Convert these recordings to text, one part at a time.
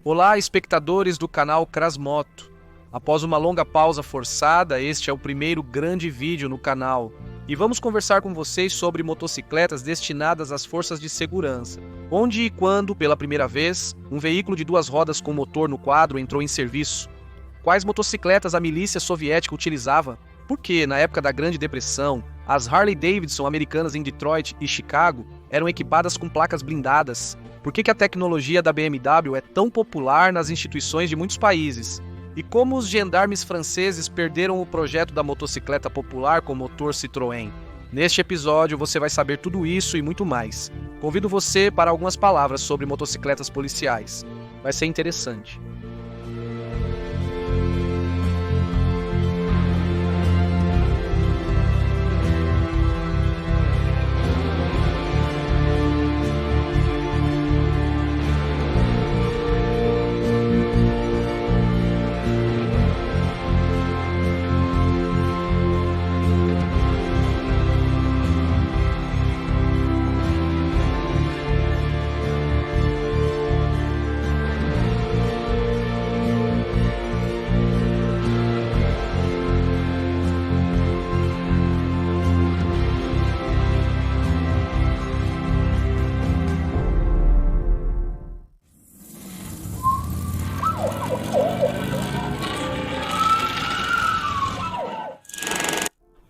Olá, espectadores do canal Crasmoto. Após uma longa pausa forçada, este é o primeiro grande vídeo no canal. E vamos conversar com vocês sobre motocicletas destinadas às forças de segurança. Onde e quando, pela primeira vez, um veículo de duas rodas com motor no quadro entrou em serviço? Quais motocicletas a milícia soviética utilizava? Por que, na época da Grande Depressão, as Harley Davidson americanas em Detroit e Chicago eram equipadas com placas blindadas? Por que a tecnologia da BMW é tão popular nas instituições de muitos países? E como os gendarmes franceses perderam o projeto da motocicleta popular com motor Citroën? Neste episódio você vai saber tudo isso e muito mais. Convido você para algumas palavras sobre motocicletas policiais. Vai ser interessante.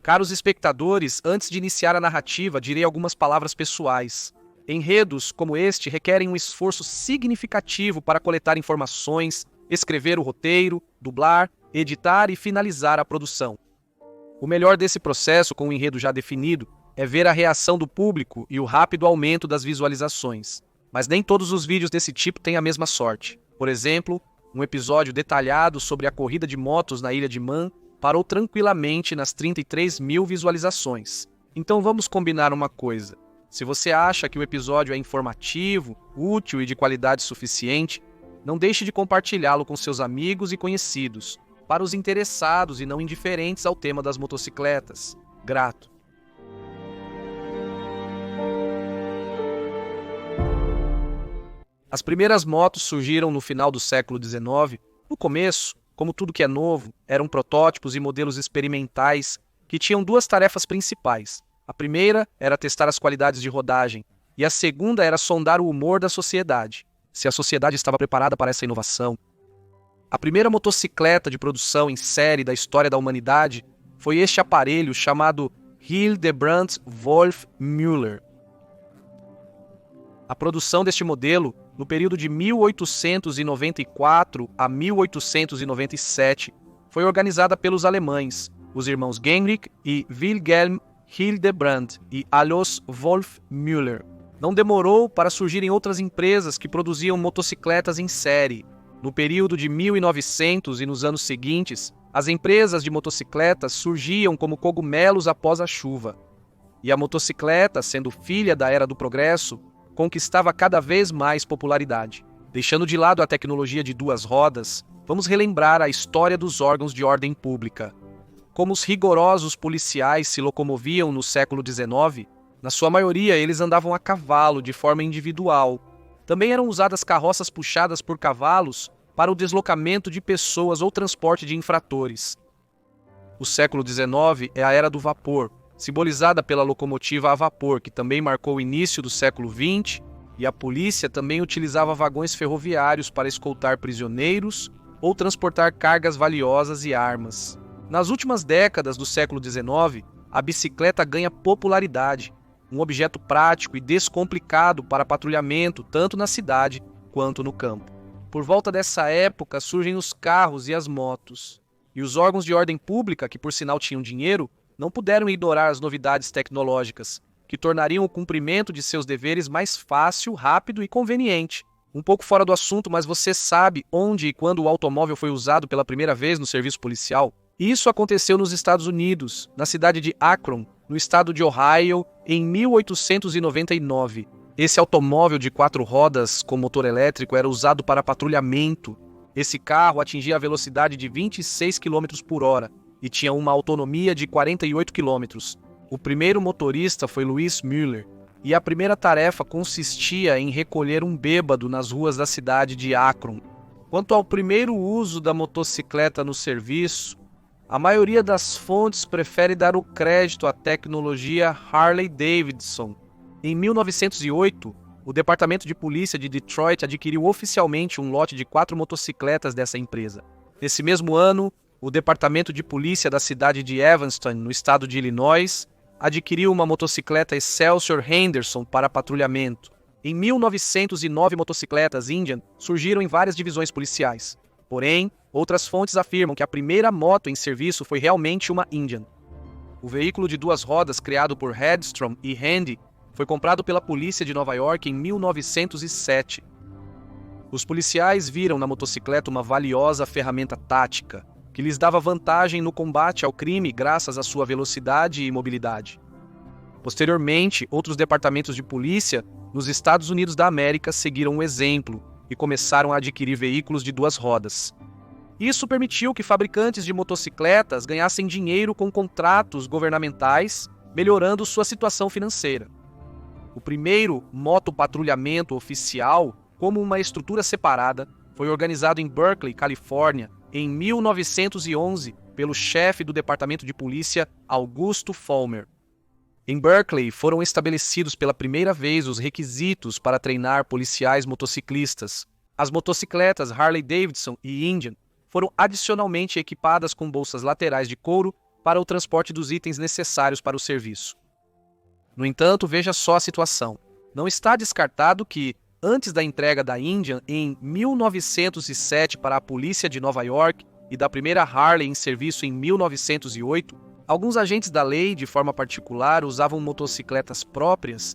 Caros espectadores, antes de iniciar a narrativa, direi algumas palavras pessoais. Enredos como este requerem um esforço significativo para coletar informações, escrever o roteiro, dublar, editar e finalizar a produção. O melhor desse processo, com o enredo já definido, é ver a reação do público e o rápido aumento das visualizações. Mas nem todos os vídeos desse tipo têm a mesma sorte. Por exemplo, um episódio detalhado sobre a corrida de motos na Ilha de Man parou tranquilamente nas 33 mil visualizações. Então vamos combinar uma coisa. Se você acha que o episódio é informativo, útil e de qualidade suficiente, não deixe de compartilhá-lo com seus amigos e conhecidos, para os interessados e não indiferentes ao tema das motocicletas. Grato. As primeiras motos surgiram no final do século XIX. No começo, como tudo que é novo, eram protótipos e modelos experimentais que tinham duas tarefas principais. A primeira era testar as qualidades de rodagem, e a segunda era sondar o humor da sociedade, se a sociedade estava preparada para essa inovação. A primeira motocicleta de produção em série da história da humanidade foi este aparelho chamado Hildebrandt Wolf Müller. A produção deste modelo, no período de 1894 a 1897, foi organizada pelos alemães, os irmãos Heinrich e Wilhelm Hildebrandt e Alois Wolf Müller. Não demorou para surgirem outras empresas que produziam motocicletas em série. No período de 1900 e nos anos seguintes, as empresas de motocicletas surgiam como cogumelos após a chuva. E a motocicleta, sendo filha da Era do Progresso, conquistava cada vez mais popularidade. Deixando de lado a tecnologia de duas rodas, vamos relembrar a história dos órgãos de ordem pública. Como os rigorosos policiais se locomoviam no século XIX, na sua maioria eles andavam a cavalo de forma individual. Também eram usadas carroças puxadas por cavalos para o deslocamento de pessoas ou transporte de infratores. O século XIX é a era do vapor, simbolizada pela locomotiva a vapor, que também marcou o início do século XX, e a polícia também utilizava vagões ferroviários para escoltar prisioneiros ou transportar cargas valiosas e armas. Nas últimas décadas do século XIX, a bicicleta ganha popularidade, um objeto prático e descomplicado para patrulhamento tanto na cidade quanto no campo. Por volta dessa época surgem os carros e as motos, e os órgãos de ordem pública, que por sinal tinham dinheiro, não puderam ignorar as novidades tecnológicas, que tornariam o cumprimento de seus deveres mais fácil, rápido e conveniente. Um pouco fora do assunto, mas você sabe onde e quando o automóvel foi usado pela primeira vez no serviço policial? Isso aconteceu nos Estados Unidos, na cidade de Akron, no estado de Ohio, em 1899. Esse automóvel de 4 rodas com motor elétrico era usado para patrulhamento. Esse carro atingia a velocidade de 26 km por hora. E tinha uma autonomia de 48 km. O primeiro motorista foi Louis Müller, e a primeira tarefa consistia em recolher um bêbado nas ruas da cidade de Akron. Quanto ao primeiro uso da motocicleta no serviço, a maioria das fontes prefere dar o crédito à tecnologia Harley-Davidson. Em 1908, o Departamento de Polícia de Detroit adquiriu oficialmente um lote de 4 motocicletas dessa empresa. Nesse mesmo ano, o Departamento de Polícia da cidade de Evanston, no estado de Illinois, adquiriu uma motocicleta Excelsior Henderson para patrulhamento. Em 1909, motocicletas Indian surgiram em várias divisões policiais. Porém, outras fontes afirmam que a primeira moto em serviço foi realmente uma Indian. O veículo de 2 rodas criado por Hedstrom e Handy foi comprado pela polícia de Nova York em 1907. Os policiais viram na motocicleta uma valiosa ferramenta tática, que lhes dava vantagem no combate ao crime graças à sua velocidade e mobilidade. Posteriormente, outros departamentos de polícia nos Estados Unidos da América seguiram o exemplo e começaram a adquirir veículos de 2 rodas. Isso permitiu que fabricantes de motocicletas ganhassem dinheiro com contratos governamentais, melhorando sua situação financeira. O primeiro motopatrulhamento oficial, como uma estrutura separada, foi organizado em Berkeley, Califórnia, em 1911, pelo chefe do Departamento de Polícia, Augusto Fulmer. Em Berkeley, foram estabelecidos pela primeira vez os requisitos para treinar policiais motociclistas. As motocicletas Harley-Davidson e Indian foram adicionalmente equipadas com bolsas laterais de couro para o transporte dos itens necessários para o serviço. No entanto, veja só a situação. Não está descartado que, antes da entrega da Indian em 1907 para a polícia de Nova York e da primeira Harley em serviço em 1908, alguns agentes da lei, de forma particular, usavam motocicletas próprias.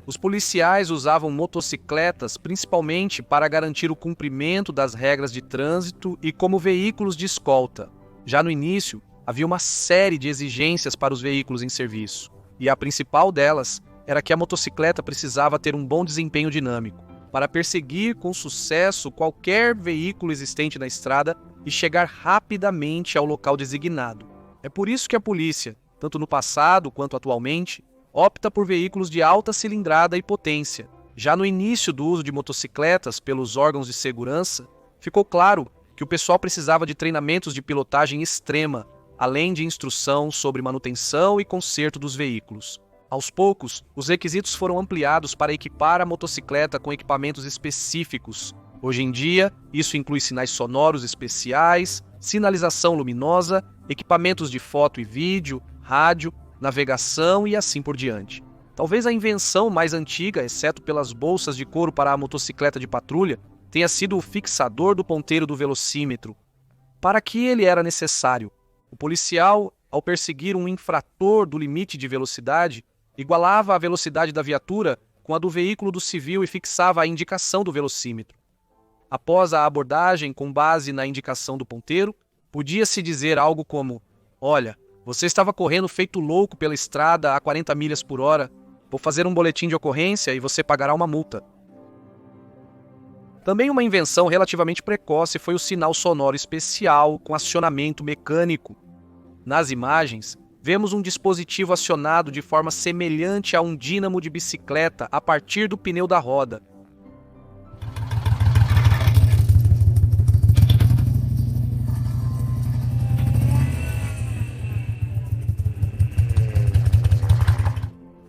Os policiais usavam motocicletas principalmente para garantir o cumprimento das regras de trânsito e como veículos de escolta. Já no início, havia uma série de exigências para os veículos em serviço, e a principal delas era que a motocicleta precisava ter um bom desempenho dinâmico, para perseguir com sucesso qualquer veículo existente na estrada e chegar rapidamente ao local designado. É por isso que a polícia, tanto no passado quanto atualmente, opta por veículos de alta cilindrada e potência. Já no início do uso de motocicletas pelos órgãos de segurança, ficou claro que o pessoal precisava de treinamentos de pilotagem extrema, além de instrução sobre manutenção e conserto dos veículos. Aos poucos, os requisitos foram ampliados para equipar a motocicleta com equipamentos específicos. Hoje em dia, isso inclui sinais sonoros especiais, sinalização luminosa, equipamentos de foto e vídeo, rádio, navegação e assim por diante. Talvez a invenção mais antiga, exceto pelas bolsas de couro para a motocicleta de patrulha, tenha sido o fixador do ponteiro do velocímetro. Para que ele era necessário? O policial, ao perseguir um infrator do limite de velocidade, igualava a velocidade da viatura com a do veículo do civil e fixava a indicação do velocímetro. Após a abordagem com base na indicação do ponteiro, podia-se dizer algo como: "Olha, você estava correndo feito louco pela estrada a 40 milhas por hora. Vou fazer um boletim de ocorrência e você pagará uma multa." Também uma invenção relativamente precoce foi o sinal sonoro especial com acionamento mecânico. Nas imagens, vemos um dispositivo acionado de forma semelhante a um dínamo de bicicleta a partir do pneu da roda.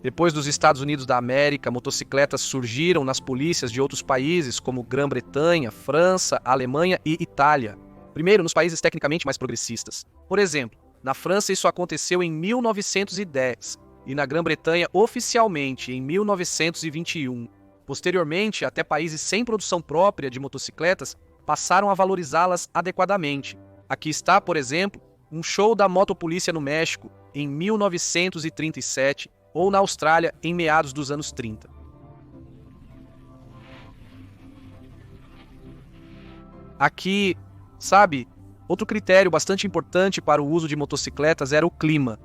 Depois dos Estados Unidos da América, motocicletas surgiram nas polícias de outros países como Grã-Bretanha, França, Alemanha e Itália. Primeiro, nos países tecnicamente mais progressistas. Por exemplo, na França isso aconteceu em 1910 e na Grã-Bretanha oficialmente em 1921. Posteriormente, até países sem produção própria de motocicletas passaram a valorizá-las adequadamente. Aqui está, por exemplo, um show da motopolícia no México em 1937 ou na Austrália em meados dos anos 30. Aqui, sabe, outro critério bastante importante para o uso de motocicletas era o clima.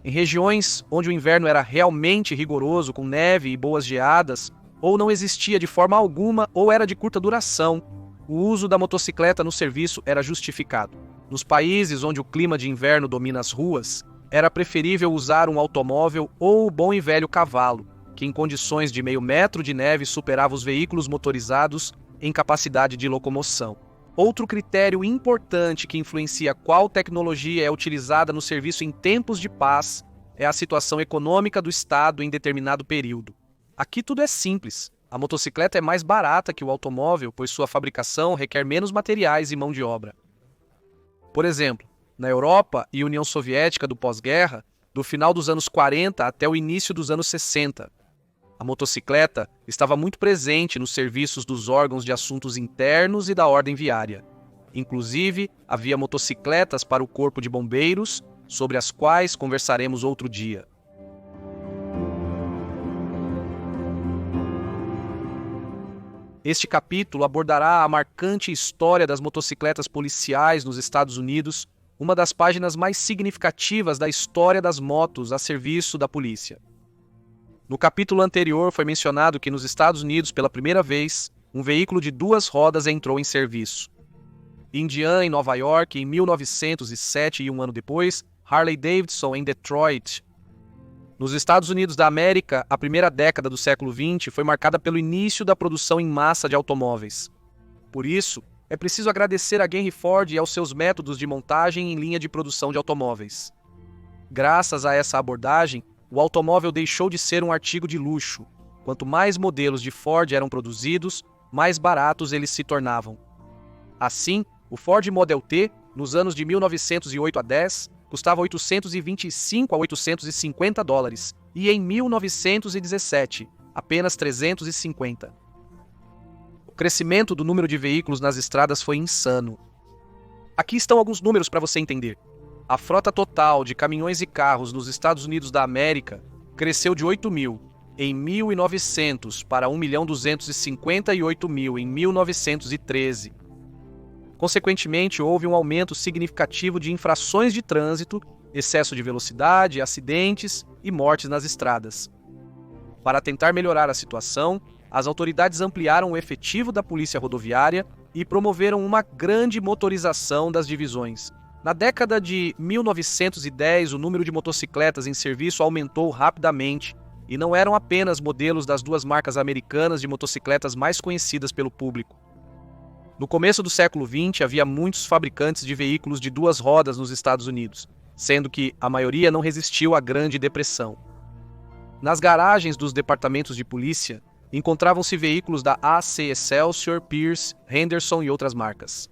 Em regiões onde o inverno era realmente rigoroso, com neve e boas geadas, ou não existia de forma alguma ou era de curta duração, o uso da motocicleta no serviço era justificado. Nos países onde o clima de inverno domina as ruas, era preferível usar um automóvel ou o bom e velho cavalo, que em condições de meio metro de neve superava os veículos motorizados em capacidade de locomoção. Outro critério importante que influencia qual tecnologia é utilizada no serviço em tempos de paz é a situação econômica do Estado em determinado período. Aqui tudo é simples. A motocicleta é mais barata que o automóvel, pois sua fabricação requer menos materiais e mão de obra. Por exemplo, na Europa e União Soviética do pós-guerra, do final dos anos 40 até o início dos anos 60, a motocicleta estava muito presente nos serviços dos órgãos de assuntos internos e da ordem viária. Inclusive, havia motocicletas para o corpo de bombeiros, sobre as quais conversaremos outro dia. Este capítulo abordará a marcante história das motocicletas policiais nos Estados Unidos, uma das páginas mais significativas da história das motos a serviço da polícia. No capítulo anterior foi mencionado que nos Estados Unidos, pela primeira vez, um veículo de 2 rodas entrou em serviço. Indiana, em Nova York, em 1907 e um ano depois, Harley-Davidson, em Detroit. Nos Estados Unidos da América, a primeira década do século XX foi marcada pelo início da produção em massa de automóveis. Por isso, é preciso agradecer a Henry Ford e aos seus métodos de montagem em linha de produção de automóveis. Graças a essa abordagem, o automóvel deixou de ser um artigo de luxo. Quanto mais modelos de Ford eram produzidos, mais baratos eles se tornavam. Assim, o Ford Model T, nos anos de 1908 a 10, custava 825 a 850 dólares, e em 1917, apenas 350. O crescimento do número de veículos nas estradas foi insano. Aqui estão alguns números para você entender. A frota total de caminhões e carros nos Estados Unidos da América cresceu de 8.000 em 1900 para 1.258.000 em 1913. Consequentemente, houve um aumento significativo de infrações de trânsito, excesso de velocidade, acidentes e mortes nas estradas. Para tentar melhorar a situação, as autoridades ampliaram o efetivo da polícia rodoviária e promoveram uma grande motorização das divisões. Na década de 1910, o número de motocicletas em serviço aumentou rapidamente e não eram apenas modelos das 2 marcas americanas de motocicletas mais conhecidas pelo público. No começo do século XX, havia muitos fabricantes de veículos de 2 rodas nos Estados Unidos, sendo que a maioria não resistiu à Grande Depressão. Nas garagens dos departamentos de polícia, encontravam-se veículos da AC Excelsior, Pierce, Henderson e outras marcas.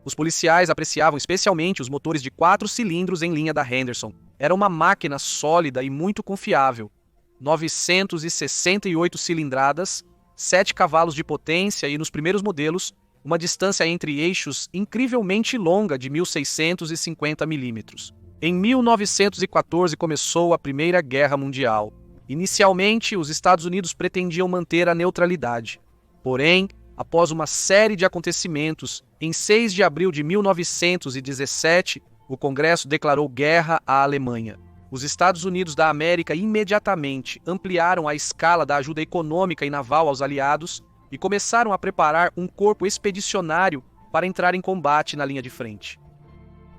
Os policiais apreciavam especialmente os motores de 4 cilindros em linha da Henderson. Era uma máquina sólida e muito confiável. 968 cilindradas, 7 cavalos de potência e, nos primeiros modelos, uma distância entre eixos incrivelmente longa de 1.650 milímetros. Em 1914 começou a Primeira Guerra Mundial. Inicialmente, os Estados Unidos pretendiam manter a neutralidade. Porém, após uma série de acontecimentos, em 6 de abril de 1917, o Congresso declarou guerra à Alemanha. Os Estados Unidos da América imediatamente ampliaram a escala da ajuda econômica e naval aos aliados e começaram a preparar um corpo expedicionário para entrar em combate na linha de frente.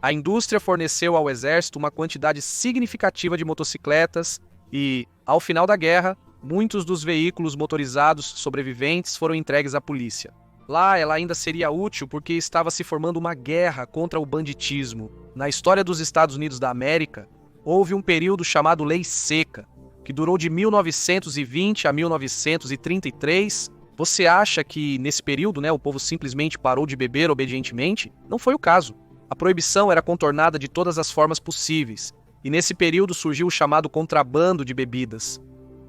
A indústria forneceu ao exército uma quantidade significativa de motocicletas e, ao final da guerra, muitos dos veículos motorizados sobreviventes foram entregues à polícia. Lá, ela ainda seria útil porque estava se formando uma guerra contra o banditismo. Na história dos Estados Unidos da América, houve um período chamado Lei Seca, que durou de 1920 a 1933. Você acha que, nesse período, o povo simplesmente parou de beber obedientemente? Não foi o caso. A proibição era contornada de todas as formas possíveis, e nesse período surgiu o chamado contrabando de bebidas.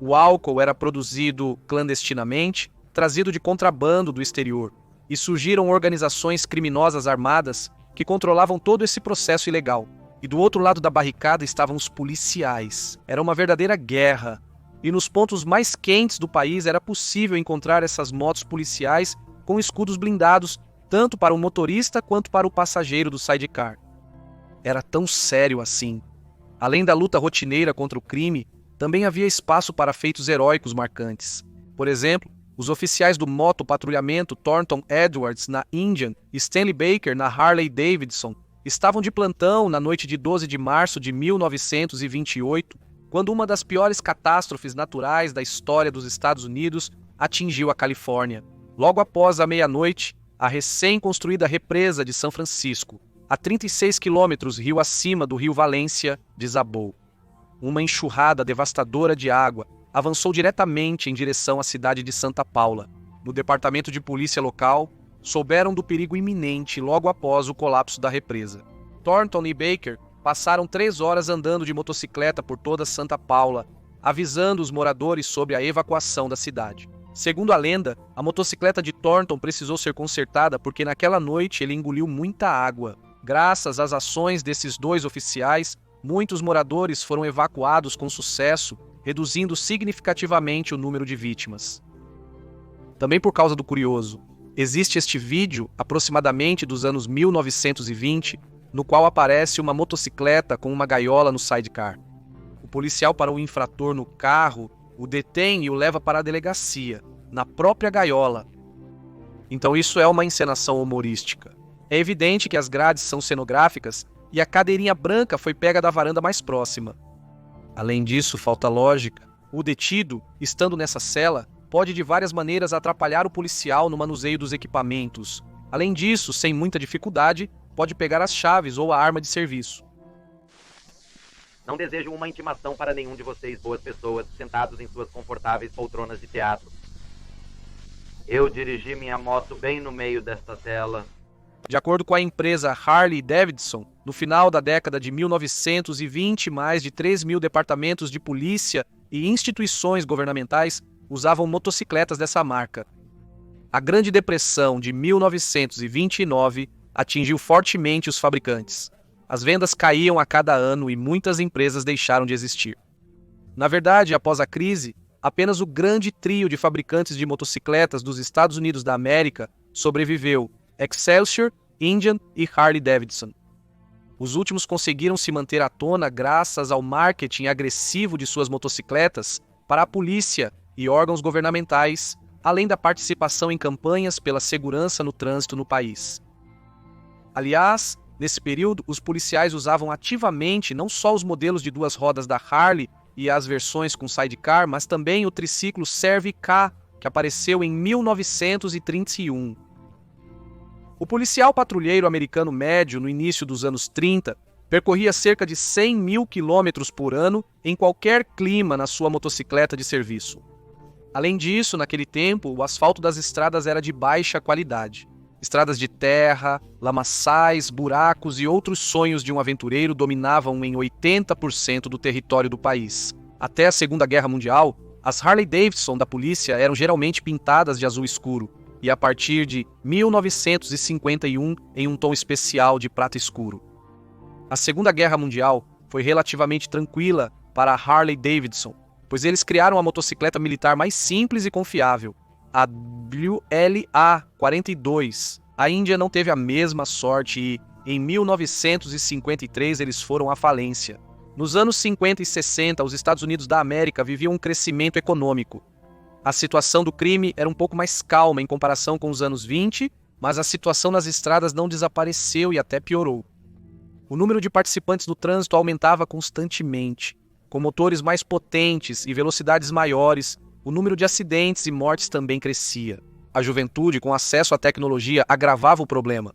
O álcool era produzido clandestinamente, trazido de contrabando do exterior, e surgiram organizações criminosas armadas que controlavam todo esse processo ilegal. E do outro lado da barricada estavam os policiais. Era uma verdadeira guerra. E nos pontos mais quentes do país era possível encontrar essas motos policiais com escudos blindados, tanto para o motorista quanto para o passageiro do sidecar. Era tão sério assim. Além da luta rotineira contra o crime, também havia espaço para feitos heróicos marcantes. Por exemplo, os oficiais do motopatrulhamento Thornton Edwards na Indian e Stanley Baker na Harley Davidson estavam de plantão na noite de 12 de março de 1928, quando uma das piores catástrofes naturais da história dos Estados Unidos atingiu a Califórnia. Logo após a meia-noite, a recém-construída represa de São Francisco, a 36 quilômetros rio acima do rio Valência, desabou. Uma enxurrada devastadora de água avançou diretamente em direção à cidade de Santa Paula. No departamento de polícia local, souberam do perigo iminente logo após o colapso da represa. Thornton e Baker passaram 3 horas andando de motocicleta por toda Santa Paula, avisando os moradores sobre a evacuação da cidade. Segundo a lenda, a motocicleta de Thornton precisou ser consertada porque naquela noite ele engoliu muita água. Graças às ações desses 2 oficiais, muitos moradores foram evacuados com sucesso, reduzindo significativamente o número de vítimas. Também por causa do curioso, existe este vídeo, aproximadamente dos anos 1920, no qual aparece uma motocicleta com uma gaiola no sidecar. O policial para o infrator no carro o detém e o leva para a delegacia, na própria gaiola. Então isso é uma encenação humorística. É evidente que as grades são cenográficas e a cadeirinha branca foi pega da varanda mais próxima. Além disso, falta lógica. O detido, estando nessa cela, pode de várias maneiras atrapalhar o policial no manuseio dos equipamentos. Além disso, sem muita dificuldade, pode pegar as chaves ou a arma de serviço. Não desejo uma intimação para nenhum de vocês, boas pessoas, sentados em suas confortáveis poltronas de teatro. Eu dirigi minha moto bem no meio desta tela. De acordo com a empresa Harley Davidson, no final da década de 1920, mais de 3.000 departamentos de polícia e instituições governamentais usavam motocicletas dessa marca. A Grande Depressão de 1929 atingiu fortemente os fabricantes. As vendas caíam a cada ano e muitas empresas deixaram de existir. Na verdade, após a crise, apenas o grande trio de fabricantes de motocicletas dos Estados Unidos da América sobreviveu: Excelsior, Indian e Harley Davidson. Os últimos conseguiram se manter à tona graças ao marketing agressivo de suas motocicletas para a polícia e órgãos governamentais, além da participação em campanhas pela segurança no trânsito no país. Aliás, nesse período, os policiais usavam ativamente não só os modelos de 2 rodas da Harley e as versões com sidecar, mas também o triciclo Serv-K, que apareceu em 1931. O policial patrulheiro americano médio, no início dos anos 30, percorria cerca de 100 mil quilômetros por ano em qualquer clima na sua motocicleta de serviço. Além disso, naquele tempo, o asfalto das estradas era de baixa qualidade. Estradas de terra, lamaçais, buracos e outros sonhos de um aventureiro dominavam em 80% do território do país. Até a Segunda Guerra Mundial, as Harley Davidson da polícia eram geralmente pintadas de azul escuro, e a partir de 1951 em um tom especial de prata escuro. A Segunda Guerra Mundial foi relativamente tranquila para a Harley Davidson, pois eles criaram a motocicleta militar mais simples e confiável, a WLA-42. A Índia não teve a mesma sorte e, em 1953, eles foram à falência. Nos anos 50 e 60, os Estados Unidos da América viviam um crescimento econômico. A situação do crime era um pouco mais calma em comparação com os anos 20, mas a situação nas estradas não desapareceu e até piorou. O número de participantes no trânsito aumentava constantemente. Com motores mais potentes e velocidades maiores, o número de acidentes e mortes também crescia. A juventude, com acesso à tecnologia, agravava o problema.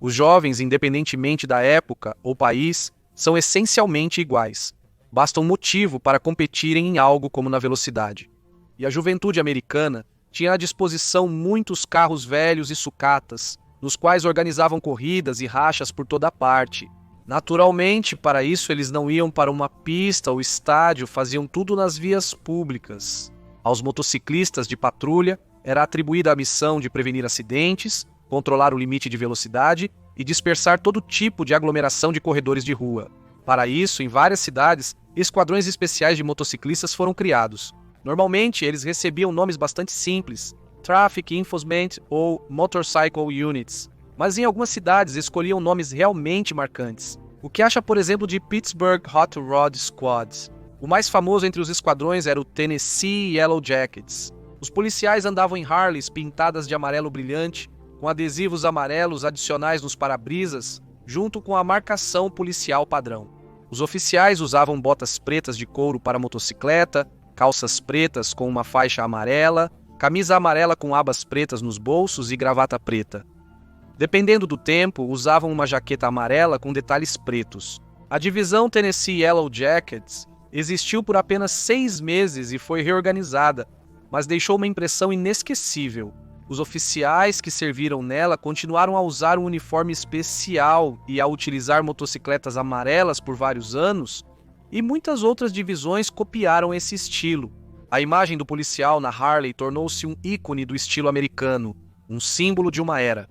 Os jovens, independentemente da época ou país, são essencialmente iguais. Basta um motivo para competirem em algo como na velocidade. E a juventude americana tinha à disposição muitos carros velhos e sucatas, nos quais organizavam corridas e rachas por toda parte. Naturalmente, para isso eles não iam para uma pista ou estádio, faziam tudo nas vias públicas. Aos motociclistas de patrulha era atribuída a missão de prevenir acidentes, controlar o limite de velocidade e dispersar todo tipo de aglomeração de corredores de rua. Para isso, em várias cidades, esquadrões especiais de motociclistas foram criados. Normalmente, eles recebiam nomes bastante simples, Traffic Enforcement ou Motorcycle Units, mas em algumas cidades escolhiam nomes realmente marcantes. O que acha, por exemplo, de Pittsburgh Hot Rod Squad. O mais famoso entre os esquadrões era o Tennessee Yellow Jackets. Os policiais andavam em Harleys pintadas de amarelo brilhante, com adesivos amarelos adicionais nos para-brisas, junto com a marcação policial padrão. Os oficiais usavam botas pretas de couro para motocicleta, calças pretas com uma faixa amarela, camisa amarela com abas pretas nos bolsos e gravata preta. Dependendo do tempo, usavam uma jaqueta amarela com detalhes pretos. A divisão Tennessee Yellow Jackets existiu por apenas 6 meses e foi reorganizada, mas deixou uma impressão inesquecível. Os oficiais que serviram nela continuaram a usar um uniforme especial e a utilizar motocicletas amarelas por vários anos, e muitas outras divisões copiaram esse estilo. A imagem do policial na Harley tornou-se um ícone do estilo americano, um símbolo de uma era.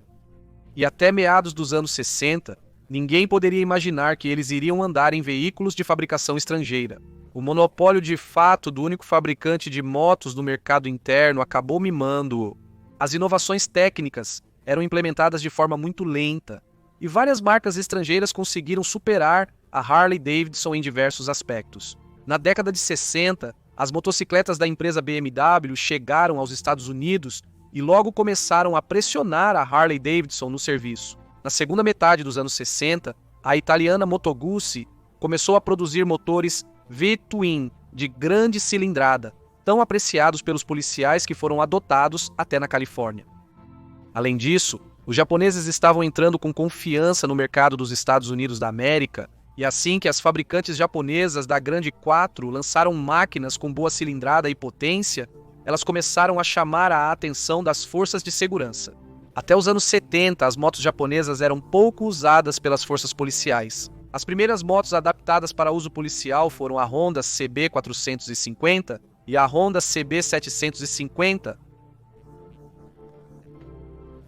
E até meados dos anos 60, ninguém poderia imaginar que eles iriam andar em veículos de fabricação estrangeira. O monopólio de fato do único fabricante de motos no mercado interno acabou mimando-o. As inovações técnicas eram implementadas de forma muito lenta, e várias marcas estrangeiras conseguiram superar a Harley-Davidson em diversos aspectos. Na década de 60, as motocicletas da empresa BMW chegaram aos Estados Unidos e logo começaram a pressionar a Harley-Davidson no serviço. Na segunda metade dos anos 60, a italiana Moto Guzzi começou a produzir motores V-Twin de grande cilindrada, tão apreciados pelos policiais que foram adotados até na Califórnia. Além disso, os japoneses estavam entrando com confiança no mercado dos Estados Unidos da América, e assim que as fabricantes japonesas da Grande 4 lançaram máquinas com boa cilindrada e potência, elas começaram a chamar a atenção das forças de segurança. Até os anos 70, as motos japonesas eram pouco usadas pelas forças policiais. As primeiras motos adaptadas para uso policial foram a Honda CB450 e a Honda CB750.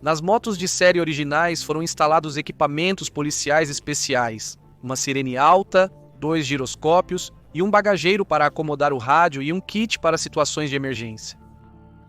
Nas motos de série originais foram instalados equipamentos policiais especiais, uma sirene alta, 2 giroscópios e um bagageiro para acomodar o rádio e um kit para situações de emergência.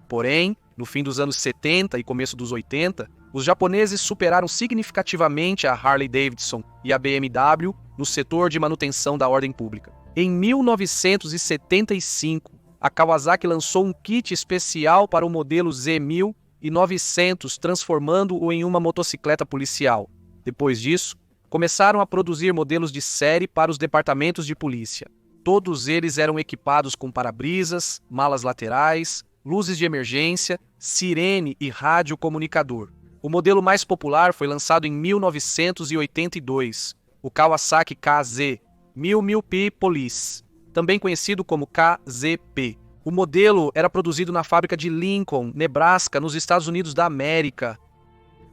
Porém, no fim dos anos 70 e começo dos 80, os japoneses superaram significativamente a Harley-Davidson e a BMW no setor de manutenção da ordem pública. Em 1975, a Kawasaki lançou um kit especial para o modelo Z1900, transformando-o em uma motocicleta policial. Depois disso, começaram a produzir modelos de série para os departamentos de polícia. Todos eles eram equipados com para-brisas, malas laterais, luzes de emergência, sirene e rádio comunicador. O modelo mais popular foi lançado em 1982, o Kawasaki KZ 1000P Police, também conhecido como KZP. O modelo era produzido na fábrica de Lincoln, Nebraska, nos Estados Unidos da América.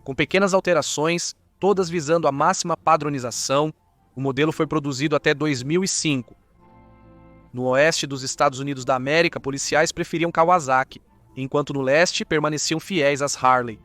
Com pequenas alterações, todas visando a máxima padronização, o modelo foi produzido até 2005. No oeste dos Estados Unidos da América, policiais preferiam Kawasaki, enquanto no leste permaneciam fiéis às Harley.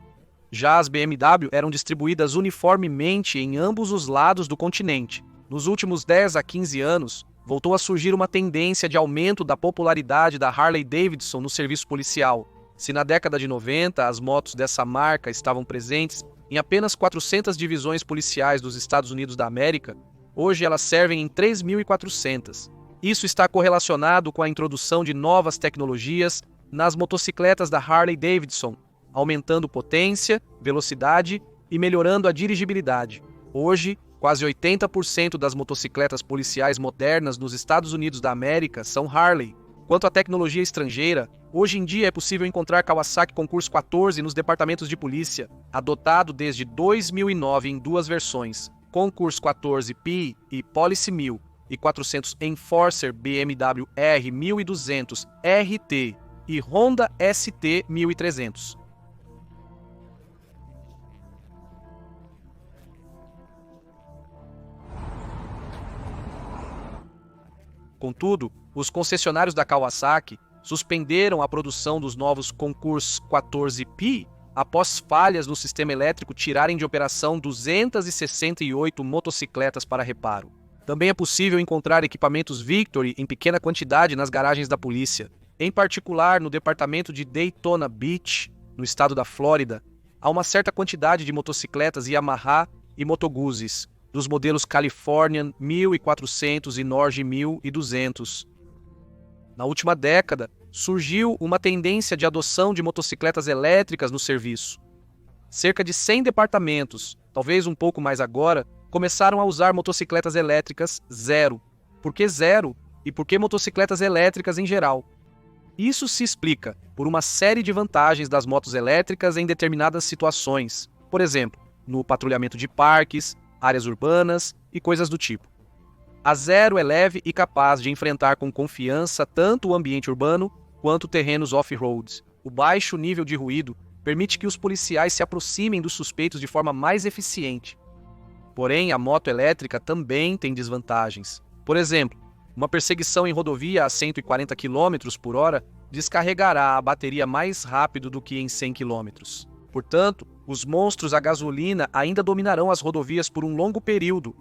Já as BMW eram distribuídas uniformemente em ambos os lados do continente. Nos últimos 10 a 15 anos, voltou a surgir uma tendência de aumento da popularidade da Harley-Davidson no serviço policial. Se na década de 90 as motos dessa marca estavam presentes em apenas 400 divisões policiais dos Estados Unidos da América, hoje elas servem em 3.400. Isso está correlacionado com a introdução de novas tecnologias nas motocicletas da Harley-Davidson, aumentando potência, velocidade e melhorando a dirigibilidade. Hoje, quase 80% das motocicletas policiais modernas nos Estados Unidos da América são Harley. Quanto à tecnologia estrangeira, hoje em dia é possível encontrar Kawasaki Concurso 14 nos departamentos de polícia, adotado desde 2009 em 2 versões, Concurso 14P e Policy 1000, e 400 Enforcer BMW R1200 RT e Honda ST 1300. Contudo, os concessionários da Kawasaki suspenderam a produção dos novos Concurso 14P após falhas no sistema elétrico tirarem de operação 268 motocicletas para reparo. Também é possível encontrar equipamentos Victory em pequena quantidade nas garagens da polícia. Em particular, no departamento de Daytona Beach, no estado da Flórida, há uma certa quantidade de motocicletas Yamaha e Moto Guzzi, dos modelos Californian 1400 e Norge 1200. Na última década, surgiu uma tendência de adoção de motocicletas elétricas no serviço. Cerca de 100 departamentos, talvez um pouco mais agora, começaram a usar motocicletas elétricas zero. Por que zero? E por que motocicletas elétricas em geral? Isso se explica por uma série de vantagens das motos elétricas em determinadas situações. Por exemplo, no patrulhamento de parques, áreas urbanas e coisas do tipo. A zero é leve e capaz de enfrentar com confiança tanto o ambiente urbano quanto terrenos off-road. O baixo nível de ruído permite que os policiais se aproximem dos suspeitos de forma mais eficiente. Porém, a moto elétrica também tem desvantagens. Por exemplo, uma perseguição em rodovia a 140 km por hora descarregará a bateria mais rápido do que em 100 km. Portanto, os monstros a gasolina ainda dominarão as rodovias por um longo período.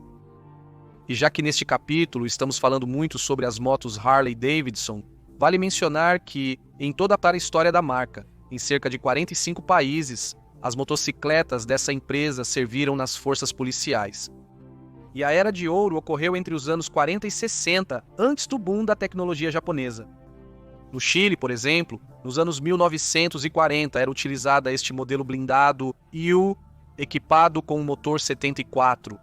E já que neste capítulo estamos falando muito sobre as motos Harley-Davidson, vale mencionar que, em toda a história da marca, em cerca de 45 países, as motocicletas dessa empresa serviram nas forças policiais. E a Era de Ouro ocorreu entre os anos 40 e 60, antes do boom da tecnologia japonesa. No Chile, por exemplo, nos anos 1940 era utilizada este modelo blindado Yu, equipado com um motor 74.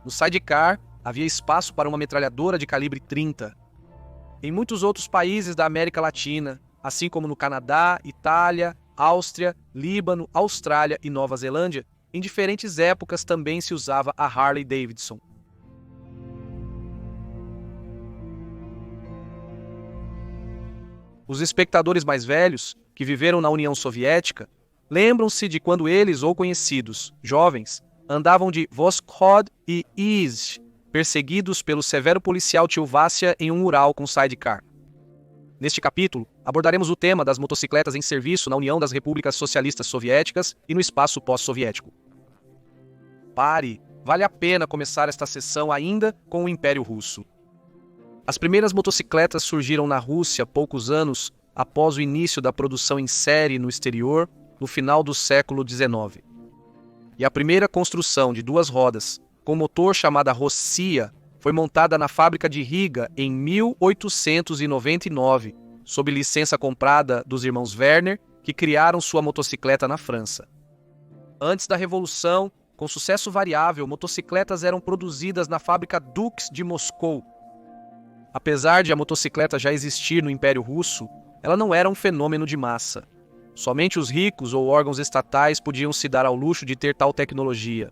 No sidecar, havia espaço para uma metralhadora de calibre 30. Em muitos outros países da América Latina, assim como no Canadá, Itália, Áustria, Líbano, Austrália e Nova Zelândia, em diferentes épocas também se usava a Harley-Davidson. Os espectadores mais velhos, que viveram na União Soviética, lembram-se de quando eles ou conhecidos, jovens, andavam de Voskhod e Izh, perseguidos pelo severo policial tio Vassia em um Ural com sidecar. Neste capítulo, abordaremos o tema das motocicletas em serviço na União das Repúblicas Socialistas Soviéticas e no espaço pós-soviético. Pare! Vale a pena começar esta sessão ainda com o Império Russo. As primeiras motocicletas surgiram na Rússia poucos anos após o início da produção em série no exterior, no final do século XIX. E a primeira construção de duas rodas, com motor chamada Rossia, foi montada na fábrica de Riga em 1899, sob licença comprada dos irmãos Werner, que criaram sua motocicleta na França. Antes da Revolução, com sucesso variável, motocicletas eram produzidas na fábrica Dux de Moscou. Apesar de a motocicleta já existir no Império Russo, ela não era um fenômeno de massa. Somente os ricos ou órgãos estatais podiam se dar ao luxo de ter tal tecnologia.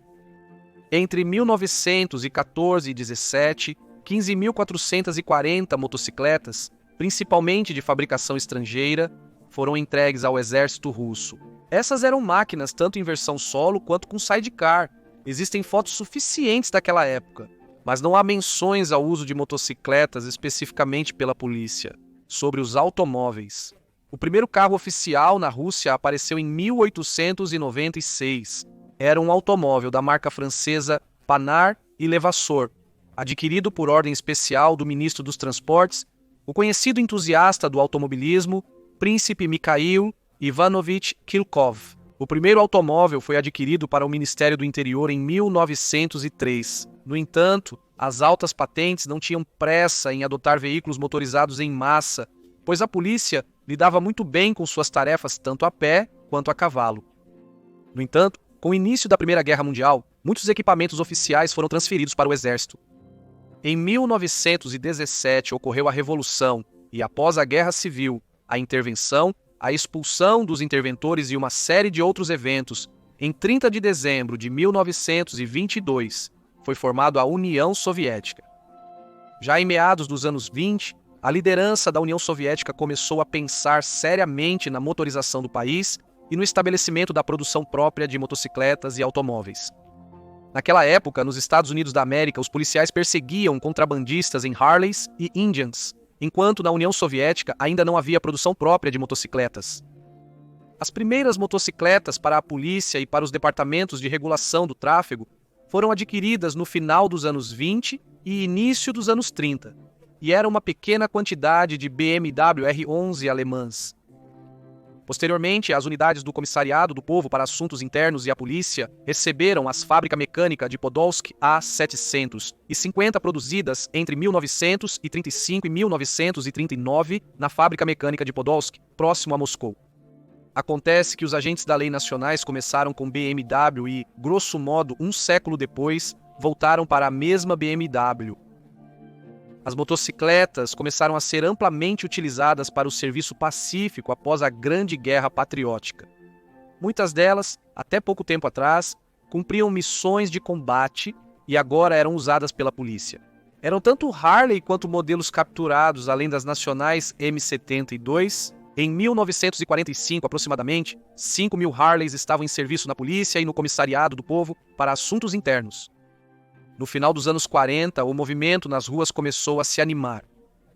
Entre 1914 e 17, 15.440 motocicletas, principalmente de fabricação estrangeira, foram entregues ao exército russo. Essas eram máquinas tanto em versão solo quanto com sidecar. Existem fotos suficientes daquela época, mas não há menções ao uso de motocicletas especificamente pela polícia. Sobre os automóveis. O primeiro carro oficial na Rússia apareceu em 1896. Era um automóvel da marca francesa Panhard e Levasseur, adquirido por ordem especial do ministro dos Transportes, o conhecido entusiasta do automobilismo, Príncipe Mikhail Ivanovich Kilkov. O primeiro automóvel foi adquirido para o Ministério do Interior em 1903. No entanto, as altas patentes não tinham pressa em adotar veículos motorizados em massa, pois a polícia lidava muito bem com suas tarefas tanto a pé quanto a cavalo. No entanto, com o início da Primeira Guerra Mundial, muitos equipamentos oficiais foram transferidos para o exército. Em 1917 ocorreu a Revolução e, após a Guerra Civil, a intervenção, a expulsão dos interventores e uma série de outros eventos, em 30 de dezembro de 1922, foi formada a União Soviética. Já em meados dos anos 20, a liderança da União Soviética começou a pensar seriamente na motorização do país e no estabelecimento da produção própria de motocicletas e automóveis. Naquela época, nos Estados Unidos da América, os policiais perseguiam contrabandistas em Harleys e Indians, enquanto na União Soviética ainda não havia produção própria de motocicletas. As primeiras motocicletas para a polícia e para os departamentos de regulação do tráfego foram adquiridas no final dos anos 20 e início dos anos 30, e era uma pequena quantidade de BMW R11 alemãs. Posteriormente, as unidades do Comissariado do Povo para Assuntos Internos e a polícia receberam as fábrica mecânica de Podolsk A750 produzidas entre 1935 e 1939 na fábrica mecânica de Podolsk, próximo a Moscou. Acontece que os agentes da lei nacionais começaram com BMW e, grosso modo, um século depois, voltaram para a mesma BMW. As motocicletas começaram a ser amplamente utilizadas para o serviço pacífico após a Grande Guerra Patriótica. Muitas delas, até pouco tempo atrás, cumpriam missões de combate e agora eram usadas pela polícia. Eram tanto Harley quanto modelos capturados, além das nacionais M72. Em 1945, aproximadamente, 5.000 Harleys estavam em serviço na polícia e no comissariado do povo para assuntos internos. No final dos anos 40, o movimento nas ruas começou a se animar.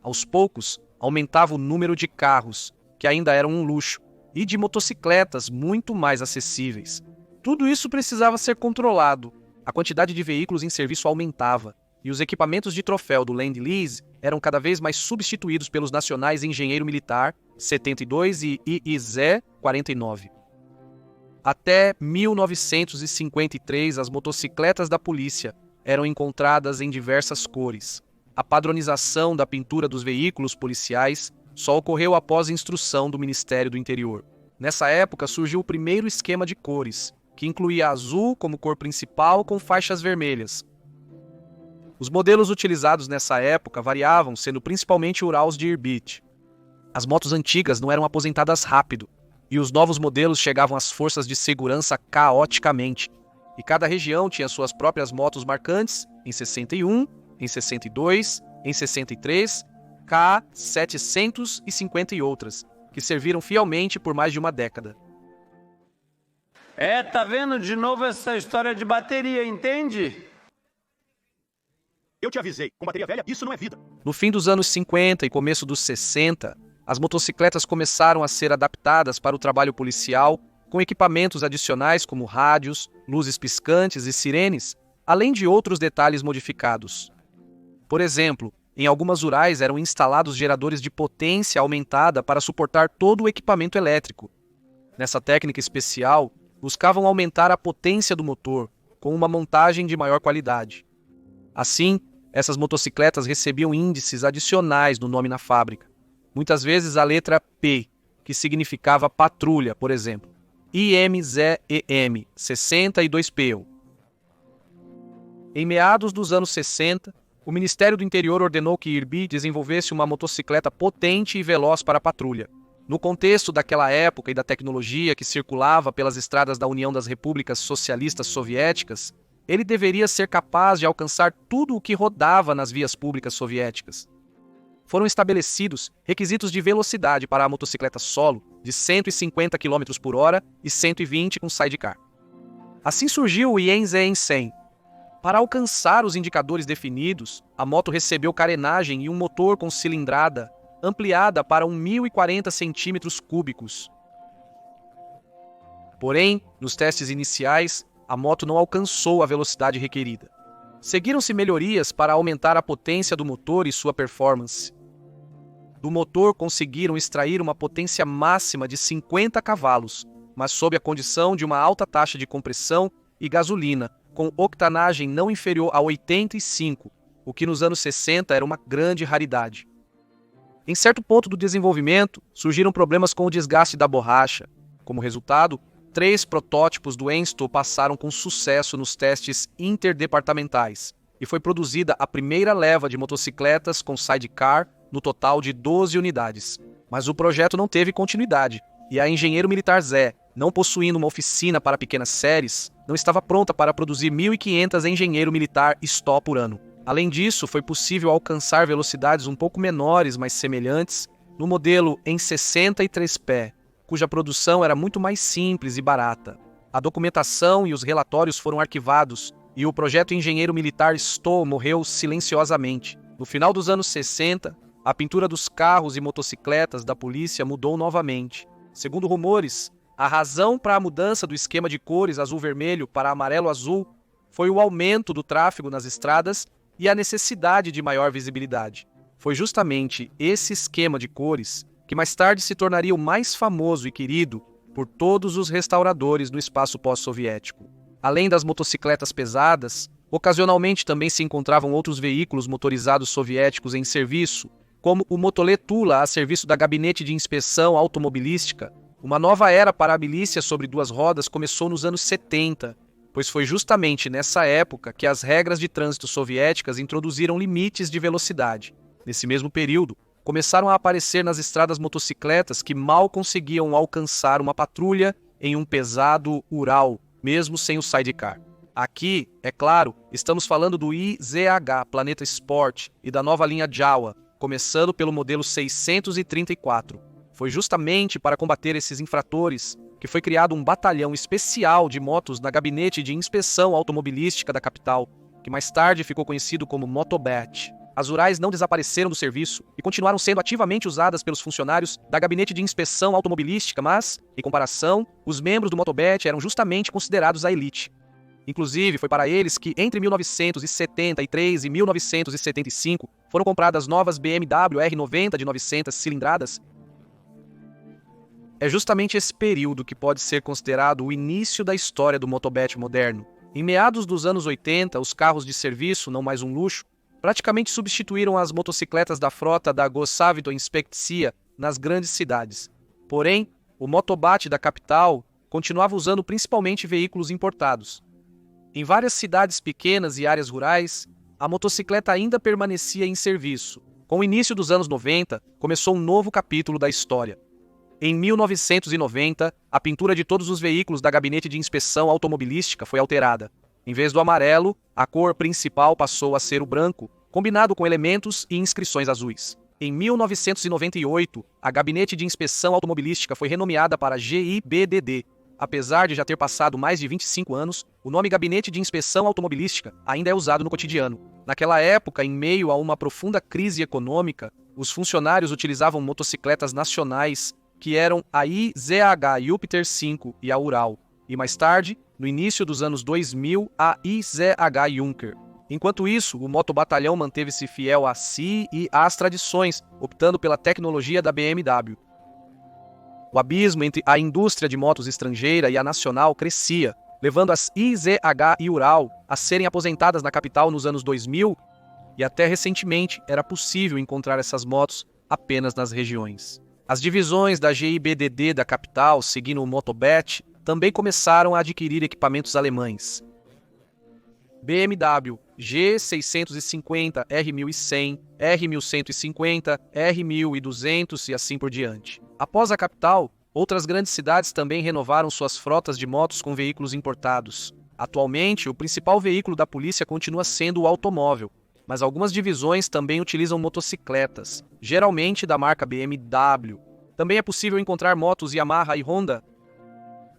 Aos poucos, aumentava o número de carros, que ainda eram um luxo, e de motocicletas muito mais acessíveis. Tudo isso precisava ser controlado. A quantidade de veículos em serviço aumentava, e os equipamentos de troféu do Lend-Lease eram cada vez mais substituídos pelos nacionais Engenheiro Militar 72 e IIZ 49. Até 1953, as motocicletas da polícia eram encontradas em diversas cores. A padronização da pintura dos veículos policiais só ocorreu após instrução do Ministério do Interior. Nessa época surgiu o primeiro esquema de cores, que incluía azul como cor principal com faixas vermelhas. Os modelos utilizados nessa época variavam, sendo principalmente Urals de Irbit. As motos antigas não eram aposentadas rápido, e os novos modelos chegavam às forças de segurança caoticamente. E cada região tinha suas próprias motos marcantes, em 61, em 62, em 63, K, 750 e outras, que serviram fielmente por mais de uma década. Tá vendo de novo essa história de bateria, entende? Eu te avisei, com bateria velha, isso não é vida. No fim dos anos 50 e começo dos 60, as motocicletas começaram a ser adaptadas para o trabalho policial, com equipamentos adicionais como rádios, luzes piscantes e sirenes, além de outros detalhes modificados. Por exemplo, em algumas Urais eram instalados geradores de potência aumentada para suportar todo o equipamento elétrico. Nessa técnica especial, buscavam aumentar a potência do motor, com uma montagem de maior qualidade. Assim, essas motocicletas recebiam índices adicionais no nome na fábrica. Muitas vezes a letra P, que significava patrulha, por exemplo. IMZEM, 62P. Em meados dos anos 60, o Ministério do Interior ordenou que Irby desenvolvesse uma motocicleta potente e veloz para a patrulha. No contexto daquela época e da tecnologia que circulava pelas estradas da União das Repúblicas Socialistas Soviéticas, ele deveria ser capaz de alcançar tudo o que rodava nas vias públicas soviéticas. Foram estabelecidos requisitos de velocidade para a motocicleta solo de 150 km por hora e 120 com sidecar. Assim surgiu o Yenzen 100. Para alcançar os indicadores definidos, a moto recebeu carenagem e um motor com cilindrada ampliada para 1.040 centímetros cúbicos. Porém, nos testes iniciais, a moto não alcançou a velocidade requerida. Seguiram-se melhorias para aumentar a potência do motor e sua performance. Do motor conseguiram extrair uma potência máxima de 50 cavalos, mas sob a condição de uma alta taxa de compressão e gasolina, com octanagem não inferior a 85, o que nos anos 60 era uma grande raridade. Em certo ponto do desenvolvimento, surgiram problemas com o desgaste da borracha. Como resultado, 3 protótipos do Ensto passaram com sucesso nos testes interdepartamentais e foi produzida a primeira leva de motocicletas com sidecar, no total de 12 unidades. Mas o projeto não teve continuidade e a Engenheiro Militar Zé, não possuindo uma oficina para pequenas séries, não estava pronta para produzir 1.500 Engenheiro Militar Stó por ano. Além disso, foi possível alcançar velocidades um pouco menores, mas semelhantes, no modelo em 63 pé, cuja produção era muito mais simples e barata. A documentação e os relatórios foram arquivados e o projeto Engenheiro Militar Stó morreu silenciosamente. No final dos anos 60, a pintura dos carros e motocicletas da polícia mudou novamente. Segundo rumores, a razão para a mudança do esquema de cores azul-vermelho para amarelo-azul foi o aumento do tráfego nas estradas e a necessidade de maior visibilidade. Foi justamente esse esquema de cores que mais tarde se tornaria o mais famoso e querido por todos os restauradores no espaço pós-soviético. Além das motocicletas pesadas, ocasionalmente também se encontravam outros veículos motorizados soviéticos em serviço, como o Motolet Tula a serviço da Gabinete de Inspeção Automobilística. Uma nova era para a milícia sobre 2 rodas começou nos anos 70, pois foi justamente nessa época que as regras de trânsito soviéticas introduziram limites de velocidade. Nesse mesmo período, começaram a aparecer nas estradas motocicletas que mal conseguiam alcançar uma patrulha em um pesado Ural, mesmo sem o sidecar. Aqui, é claro, estamos falando do IZH Planeta Sport e da nova linha Jawa, começando pelo modelo 634. Foi justamente para combater esses infratores que foi criado um batalhão especial de motos na Gabinete de Inspeção Automobilística da capital, que mais tarde ficou conhecido como Motobat. As Urais não desapareceram do serviço e continuaram sendo ativamente usadas pelos funcionários da Gabinete de Inspeção Automobilística, mas, em comparação, os membros do Motobat eram justamente considerados a elite. Inclusive, foi para eles que, entre 1973 e 1975, foram compradas novas BMW R90 de 900 cilindradas. É justamente esse período que pode ser considerado o início da história do Motobat moderno. Em meados dos anos 80, os carros de serviço, não mais um luxo, praticamente substituíram as motocicletas da frota da Gossavito Inspekcija nas grandes cidades. Porém, o Motobat da capital continuava usando principalmente veículos importados. Em várias cidades pequenas e áreas rurais, a motocicleta ainda permanecia em serviço. Com o início dos anos 90, começou um novo capítulo da história. Em 1990, a pintura de todos os veículos da Gabinete de Inspeção Automobilística foi alterada. Em vez do amarelo, a cor principal passou a ser o branco, combinado com elementos e inscrições azuis. Em 1998, a Gabinete de Inspeção Automobilística foi renomeada para GIBDD. Apesar de já ter passado mais de 25 anos, o nome Gabinete de Inspeção Automobilística ainda é usado no cotidiano. Naquela época, em meio a uma profunda crise econômica, os funcionários utilizavam motocicletas nacionais que eram a IZH Jupiter 5 e a Ural, e mais tarde, no início dos anos 2000, a IZH Junker. Enquanto isso, o motobatalhão manteve-se fiel a si e às tradições, optando pela tecnologia da BMW. O abismo entre a indústria de motos estrangeira e a nacional crescia, levando as IZH e Ural a serem aposentadas na capital nos anos 2000, e até recentemente era possível encontrar essas motos apenas nas regiões. As divisões da GIBDD da capital, seguindo o Motobat, também começaram a adquirir equipamentos alemães. BMW G650, R1100, R1150, R1200 e assim por diante. Após a capital, outras grandes cidades também renovaram suas frotas de motos com veículos importados. Atualmente, o principal veículo da polícia continua sendo o automóvel, mas algumas divisões também utilizam motocicletas, geralmente da marca BMW. Também é possível encontrar motos Yamaha e Honda.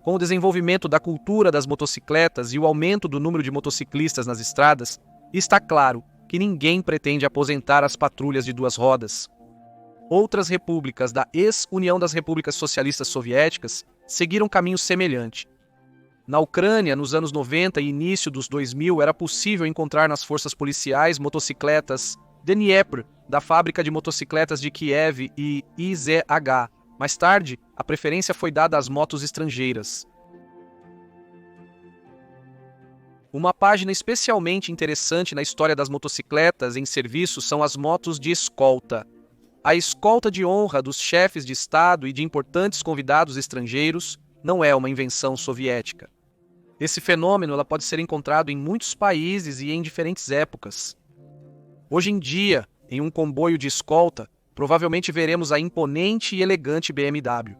Com o desenvolvimento da cultura das motocicletas e o aumento do número de motociclistas nas estradas, está claro que ninguém pretende aposentar as patrulhas de duas rodas. Outras repúblicas da ex-União das Repúblicas Socialistas Soviéticas seguiram caminho semelhante. Na Ucrânia, nos anos 90 e início dos 2000, era possível encontrar nas forças policiais motocicletas Dniepr, da fábrica de motocicletas de Kiev e IZH. Mais tarde, a preferência foi dada às motos estrangeiras. Uma página especialmente interessante na história das motocicletas em serviço são as motos de escolta. A escolta de honra dos chefes de Estado e de importantes convidados estrangeiros não é uma invenção soviética. Esse fenômeno ela pode ser encontrado em muitos países e em diferentes épocas. Hoje em dia, em um comboio de escolta, provavelmente veremos a imponente e elegante BMW.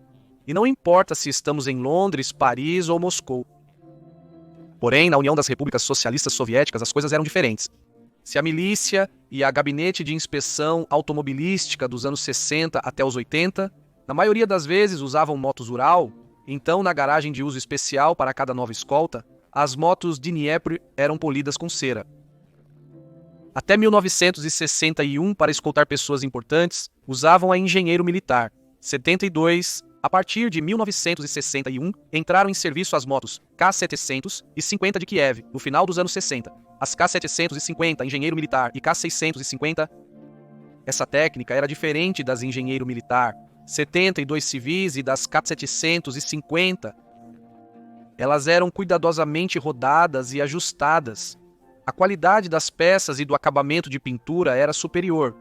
E não importa se estamos em Londres, Paris ou Moscou. Porém, na União das Repúblicas Socialistas Soviéticas, as coisas eram diferentes. Se a milícia e a Gabinete de Inspeção Automobilística dos anos 60 até os 80, na maioria das vezes usavam motos Ural, então na garagem de uso especial para cada nova escolta, as motos Dniepr eram polidas com cera. Até 1961, para escoltar pessoas importantes, usavam a engenheiro militar. 72, a partir de 1961, entraram em serviço as motos K700 e 50 de Kiev, no final dos anos 60. As K750, engenheiro militar, e K650. Essa técnica era diferente das engenheiro militar, 72 civis e das K750. Elas eram cuidadosamente rodadas e ajustadas. A qualidade das peças e do acabamento de pintura era superior.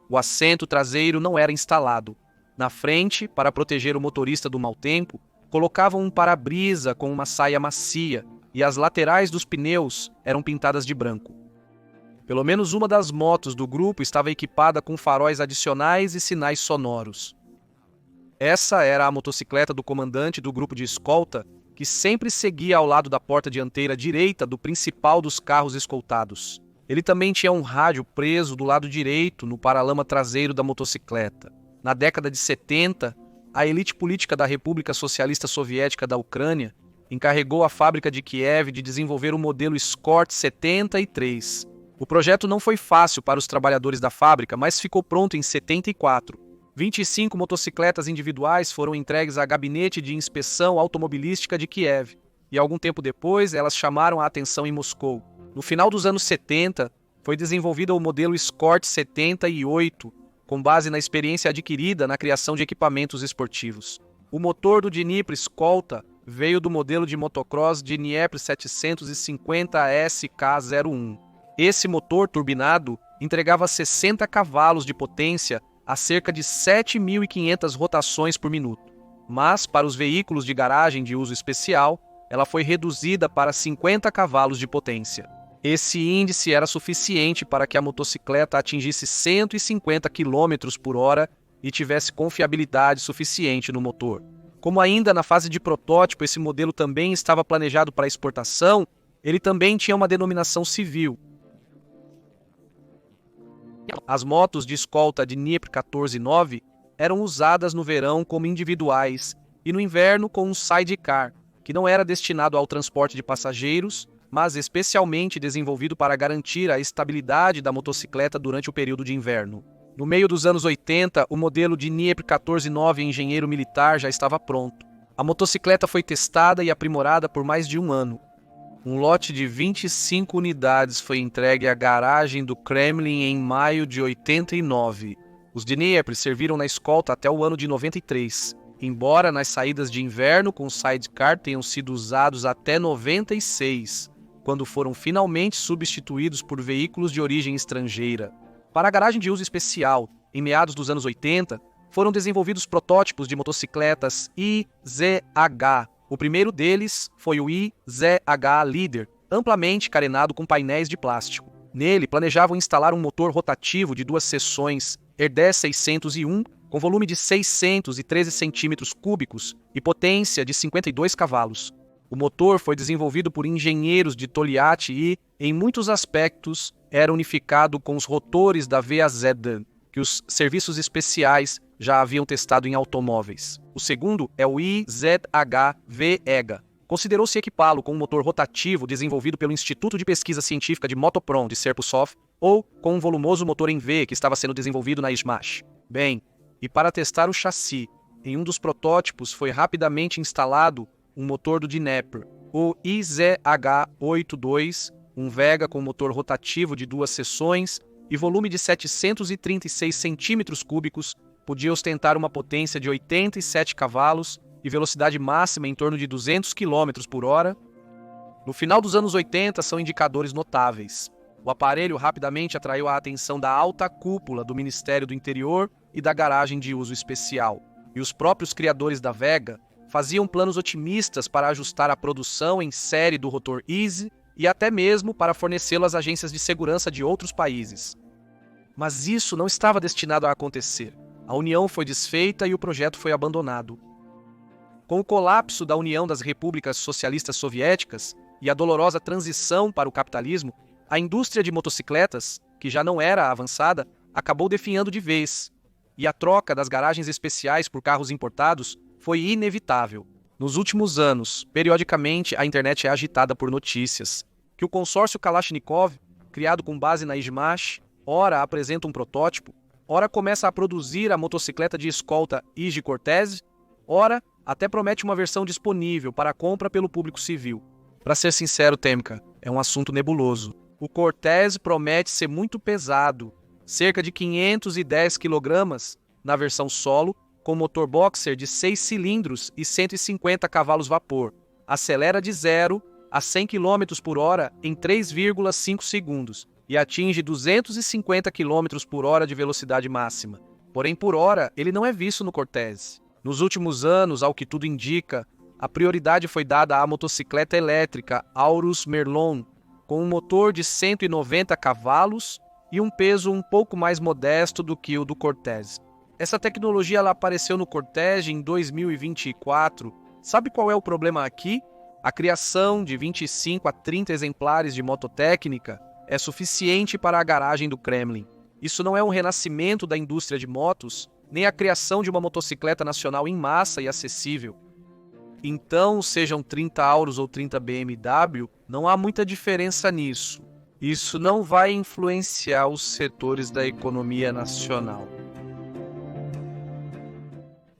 O assento traseiro não era instalado. Na frente, para proteger o motorista do mau tempo, colocavam um para-brisa com uma saia macia, e as laterais dos pneus eram pintadas de branco. Pelo menos uma das motos do grupo estava equipada com faróis adicionais e sinais sonoros. Essa era a motocicleta do comandante do grupo de escolta, que sempre seguia ao lado da porta dianteira direita do principal dos carros escoltados. Ele também tinha um rádio preso do lado direito no paralama traseiro da motocicleta. Na década de 70, a elite política da República Socialista Soviética da Ucrânia encarregou a fábrica de Kiev de desenvolver o modelo Escort 73. O projeto não foi fácil para os trabalhadores da fábrica, mas ficou pronto em 74. 25 motocicletas individuais foram entregues ao Gabinete de Inspeção Automobilística de Kiev, e algum tempo depois elas chamaram a atenção em Moscou. No final dos anos 70, foi desenvolvido o modelo Escort 78, com base na experiência adquirida na criação de equipamentos esportivos. O motor do Dnipro Escolta veio do modelo de motocross Dnipro 750 SK01. Esse motor turbinado entregava 60 cavalos de potência a cerca de 7.500 rotações por minuto. Mas, para os veículos de garagem de uso especial, ela foi reduzida para 50 cavalos de potência. Esse índice era suficiente para que a motocicleta atingisse 150 km por hora e tivesse confiabilidade suficiente no motor. Como ainda na fase de protótipo esse modelo também estava planejado para exportação, ele também tinha uma denominação civil. As motos de escolta Dnipro 14-9 eram usadas no verão como individuais e no inverno com um sidecar, que não era destinado ao transporte de passageiros, mas especialmente desenvolvido para garantir a estabilidade da motocicleta durante o período de inverno. No meio dos anos 80, o modelo Dnipro 14-9 Engenheiro Militar já estava pronto. A motocicleta foi testada e aprimorada por mais de um ano. Um lote de 25 unidades foi entregue à garagem do Kremlin em maio de 89. Os Dnipro serviram na escolta até o ano de 93, embora nas saídas de inverno com sidecar tenham sido usados até 96, quando foram finalmente substituídos por veículos de origem estrangeira. Para a garagem de uso especial, em meados dos anos 80, foram desenvolvidos protótipos de motocicletas IZH. O primeiro deles foi o IZH Leader, amplamente carenado com painéis de plástico. Nele, planejavam instalar um motor rotativo de 2 seções Erdé 601, com volume de 613 centímetros cúbicos e potência de 52 cavalos. O motor foi desenvolvido por engenheiros de Tolyatti e, em muitos aspectos, era unificado com os rotores da VAZ, que os serviços especiais já haviam testado em automóveis. O segundo é o IZH-VEGA. Considerou-se equipá-lo com um motor rotativo desenvolvido pelo Instituto de Pesquisa Científica de Motoprom de Serpukhov ou com um volumoso motor em V que estava sendo desenvolvido na Izhmash. Bem, e para testar o chassi, em um dos protótipos foi rapidamente instalado um motor do Dnepr, o IZH-82, um Vega com motor rotativo de 2 seções e volume de 736 centímetros cúbicos, podia ostentar uma potência de 87 cavalos e velocidade máxima em torno de 200 km por hora. No final dos anos 80 são indicadores notáveis. O aparelho rapidamente atraiu a atenção da alta cúpula do Ministério do Interior e da garagem de uso especial. E os próprios criadores da Vega faziam planos otimistas para ajustar a produção em série do rotor Easy e até mesmo para fornecê-lo às agências de segurança de outros países. Mas isso não estava destinado a acontecer. A união foi desfeita e o projeto foi abandonado. Com o colapso da União das Repúblicas Socialistas Soviéticas e a dolorosa transição para o capitalismo, a indústria de motocicletas, que já não era avançada, acabou definhando de vez, e a troca das garagens especiais por carros importados foi inevitável. Nos últimos anos, periodicamente a internet é agitada por notícias que o consórcio Kalashnikov, criado com base na Izhmash, ora apresenta um protótipo, ora começa a produzir a motocicleta de escolta IG Cortez, ora até promete uma versão disponível para compra pelo público civil. Para ser sincero, Temka, é um assunto nebuloso. O Cortez promete ser muito pesado, cerca de 510 kg na versão solo, com motor boxer de 6 cilindros e 150 cavalos vapor. Acelera de 0 a 100 km por hora em 3,5 segundos e atinge 250 km por hora de velocidade máxima. Porém, por hora, ele não é visto no Cortez. Nos últimos anos, ao que tudo indica, a prioridade foi dada à motocicleta elétrica Aurus Merlon, com um motor de 190 cavalos e um peso um pouco mais modesto do que o do Cortez. Essa tecnologia ela apareceu no Cortez em 2024. Sabe qual é o problema aqui? A criação de 25 a 30 exemplares de moto técnica é suficiente para a garagem do Kremlin. Isso não é um renascimento da indústria de motos, nem a criação de uma motocicleta nacional em massa e acessível. Então, sejam 30 Aurus ou 30 BMW, não há muita diferença nisso. Isso não vai influenciar os setores da economia nacional.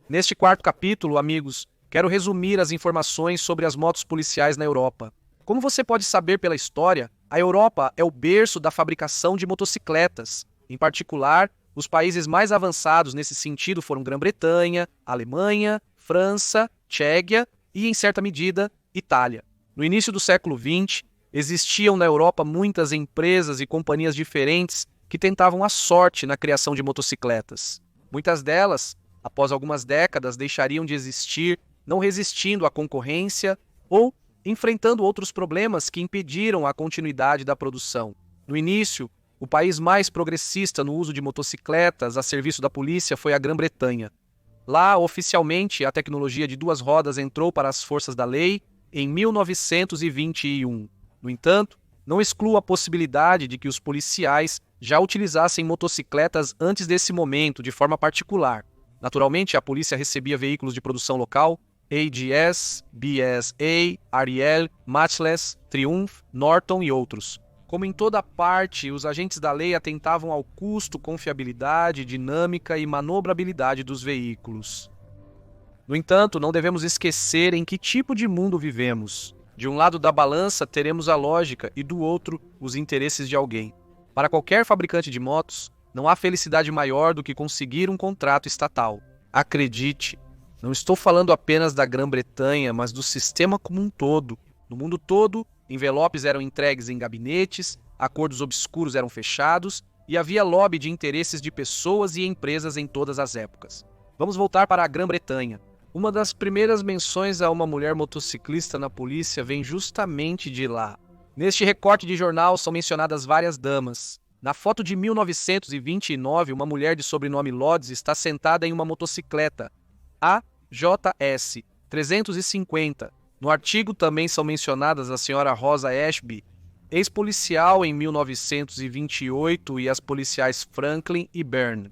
Neste quarto capítulo, amigos, quero resumir as informações sobre as motos policiais na Europa. Como você pode saber pela história, a Europa é o berço da fabricação de motocicletas. Em particular, os países mais avançados nesse sentido foram Grã-Bretanha, Alemanha, França, Tchequia e, em certa medida, Itália. No início do século XX, existiam na Europa muitas empresas e companhias diferentes que tentavam a sorte na criação de motocicletas. Muitas delas, após algumas décadas, deixariam de existir, não resistindo à concorrência ou enfrentando outros problemas que impediram a continuidade da produção. No início, o país mais progressista no uso de motocicletas a serviço da polícia foi a Grã-Bretanha. Lá, oficialmente, a tecnologia de duas rodas entrou para as forças da lei em 1921. No entanto, não exclua a possibilidade de que os policiais já utilizassem motocicletas antes desse momento, de forma particular. Naturalmente, a polícia recebia veículos de produção local, AGS, BSA, Ariel, Matchless, Triumph, Norton e outros. Como em toda parte, os agentes da lei atentavam ao custo, confiabilidade, dinâmica e manobrabilidade dos veículos. No entanto, não devemos esquecer em que tipo de mundo vivemos. De um lado da balança teremos a lógica e do outro os interesses de alguém. Para qualquer fabricante de motos, não há felicidade maior do que conseguir um contrato estatal. Acredite, não estou falando apenas da Grã-Bretanha, mas do sistema como um todo. No mundo todo, envelopes eram entregues em gabinetes, acordos obscuros eram fechados e havia lobby de interesses de pessoas e empresas em todas as épocas. Vamos voltar para a Grã-Bretanha. Uma das primeiras menções a uma mulher motociclista na polícia vem justamente de lá. Neste recorte de jornal são mencionadas várias damas. Na foto de 1929, uma mulher de sobrenome Lodz está sentada em uma motocicleta AJS 350. No artigo também são mencionadas a senhora Rosa Ashby, ex-policial em 1928, e as policiais Franklin e Byrne.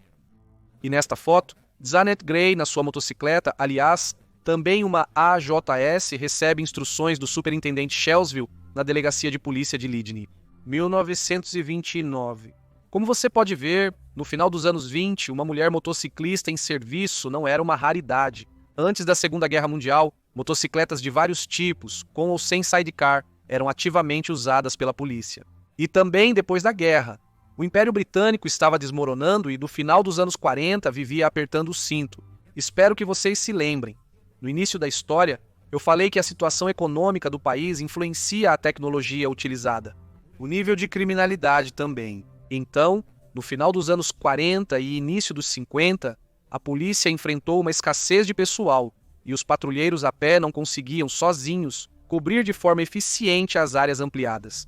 E nesta foto, Janet Gray, na sua motocicleta, aliás, também uma AJS, recebe instruções do superintendente Shelsville na delegacia de polícia de Lydney. 1929. Como você pode ver, no final dos anos 20, uma mulher motociclista em serviço não era uma raridade. Antes da Segunda Guerra Mundial, motocicletas de vários tipos, com ou sem sidecar, eram ativamente usadas pela polícia. E também depois da guerra. O Império Britânico estava desmoronando e no final dos anos 40 vivia apertando o cinto. Espero que vocês se lembrem. No início da história, eu falei que a situação econômica do país influencia a tecnologia utilizada. O nível de criminalidade também. Então, no final dos anos 40 e início dos 50, a polícia enfrentou uma escassez de pessoal e os patrulheiros a pé não conseguiam, sozinhos, cobrir de forma eficiente as áreas ampliadas.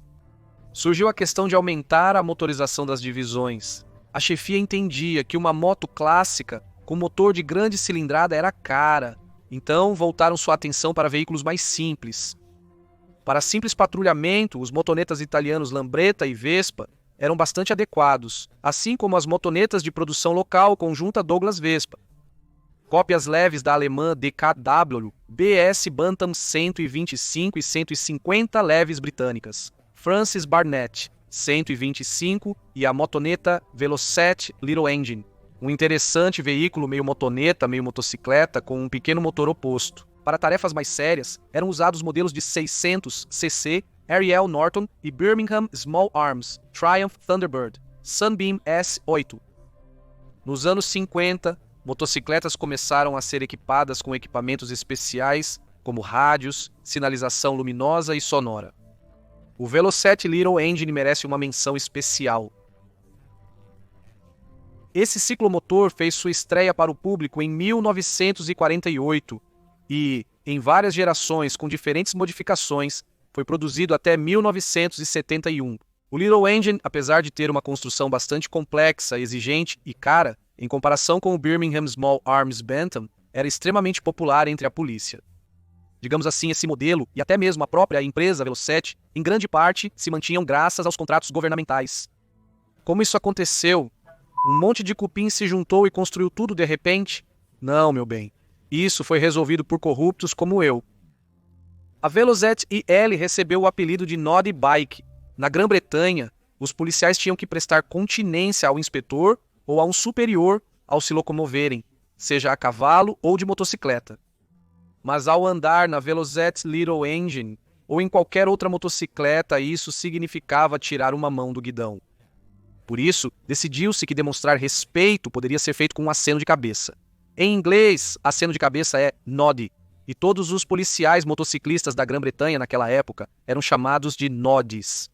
Surgiu a questão de aumentar a motorização das divisões. A chefia entendia que uma moto clássica, com motor de grande cilindrada, era cara, então voltaram sua atenção para veículos mais simples. Para simples patrulhamento, os motonetas italianos Lambretta e Vespa eram bastante adequados, assim como as motonetas de produção local conjunta Douglas Vespa. Cópias leves da alemã DKW, BS Bantam 125 e 150 leves britânicas, Francis Barnett 125 e a motoneta Velocette Little Engine, um interessante veículo meio motoneta, meio motocicleta com um pequeno motor oposto. Para tarefas mais sérias, eram usados modelos de 600 cc, Ariel Norton e Birmingham Small Arms, Triumph Thunderbird, Sunbeam S8. Nos anos 50, motocicletas começaram a ser equipadas com equipamentos especiais, como rádios, sinalização luminosa e sonora. O Velocette Little Engine merece uma menção especial. Esse ciclomotor fez sua estreia para o público em 1948 e, em várias gerações com diferentes modificações, foi produzido até 1971. O Little Engine, apesar de ter uma construção bastante complexa, exigente e cara, em comparação com o Birmingham Small Arms Bantam, era extremamente popular entre a polícia. Digamos assim, esse modelo, e até mesmo a própria empresa Velocette, em grande parte, se mantinham graças aos contratos governamentais. Como isso aconteceu? Um monte de cupim se juntou e construiu tudo de repente? Não, meu bem. Isso foi resolvido por corruptos como eu. A Velocette IL recebeu o apelido de Naughty Bike. Na Grã-Bretanha, os policiais tinham que prestar continência ao inspetor ou a um superior ao se locomoverem, seja a cavalo ou de motocicleta. Mas ao andar na Velocette Little Engine ou em qualquer outra motocicleta, isso significava tirar uma mão do guidão. Por isso, decidiu-se que demonstrar respeito poderia ser feito com um aceno de cabeça. Em inglês, aceno de cabeça é nod, e todos os policiais motociclistas da Grã-Bretanha naquela época eram chamados de noddies.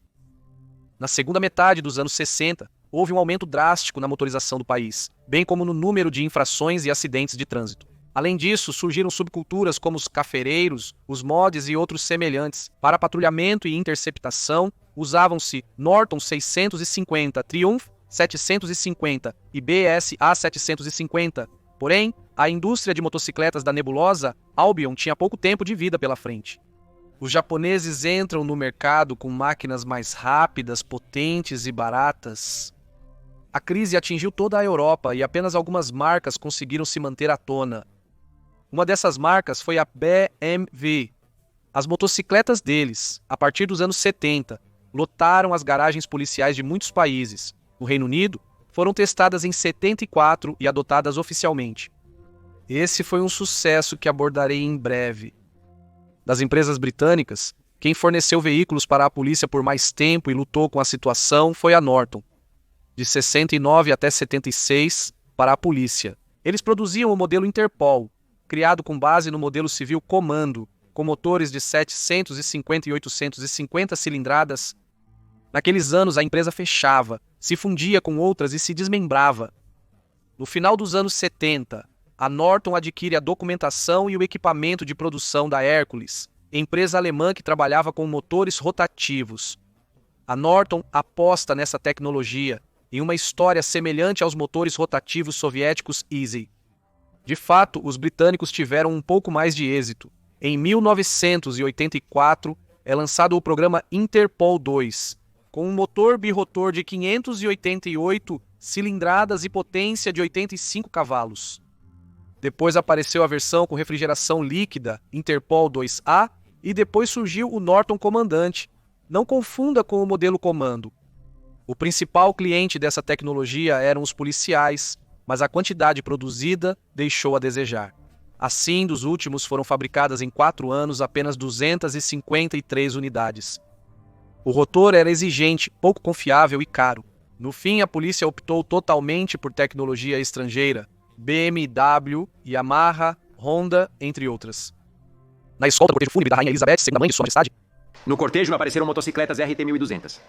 Na segunda metade dos anos 60, houve um aumento drástico na motorização do país, bem como no número de infrações e acidentes de trânsito. Além disso, surgiram subculturas como os cafeireiros, os mods e outros semelhantes. Para patrulhamento e interceptação, usavam-se Norton 650, Triumph 750 e BSA 750. Porém, a indústria de motocicletas da nebulosa Albion tinha pouco tempo de vida pela frente. Os japoneses entram no mercado com máquinas mais rápidas, potentes e baratas. A crise atingiu toda a Europa e apenas algumas marcas conseguiram se manter à tona. Uma dessas marcas foi a BMW. As motocicletas deles, a partir dos anos 70, lotaram as garagens policiais de muitos países. No Reino Unido, foram testadas em 74 e adotadas oficialmente. Esse foi um sucesso que abordarei em breve. Das empresas britânicas, quem forneceu veículos para a polícia por mais tempo e lutou com a situação foi a Norton. De 69 até 76, para a polícia. Eles produziam o modelo Interpol, criado com base no modelo civil Comando, com motores de 750 e 850 cilindradas. Naqueles anos, a empresa fechava, se fundia com outras e se desmembrava. No final dos anos 70, a Norton adquire a documentação e o equipamento de produção da Hercules, empresa alemã que trabalhava com motores rotativos. A Norton aposta nessa tecnologia, em uma história semelhante aos motores rotativos soviéticos Easy. De fato, os britânicos tiveram um pouco mais de êxito. Em 1984, é lançado o programa Interpol 2, com um motor birrotor de 588 cilindradas e potência de 85 cavalos. Depois apareceu a versão com refrigeração líquida, Interpol 2A, e depois surgiu o Norton Comandante. Não confunda com o modelo Comando. O principal cliente dessa tecnologia eram os policiais, mas a quantidade produzida deixou a desejar. Assim, dos últimos foram fabricadas em 4 anos apenas 253 unidades. O rotor era exigente, pouco confiável e caro. No fim, a polícia optou totalmente por tecnologia estrangeira, BMW, Yamaha, Honda, entre outras. Na escolta do cortejo fúnebre da Rainha Elizabeth, segunda mãe de Sua Majestade, No cortejo apareceram motocicletas RT-1200.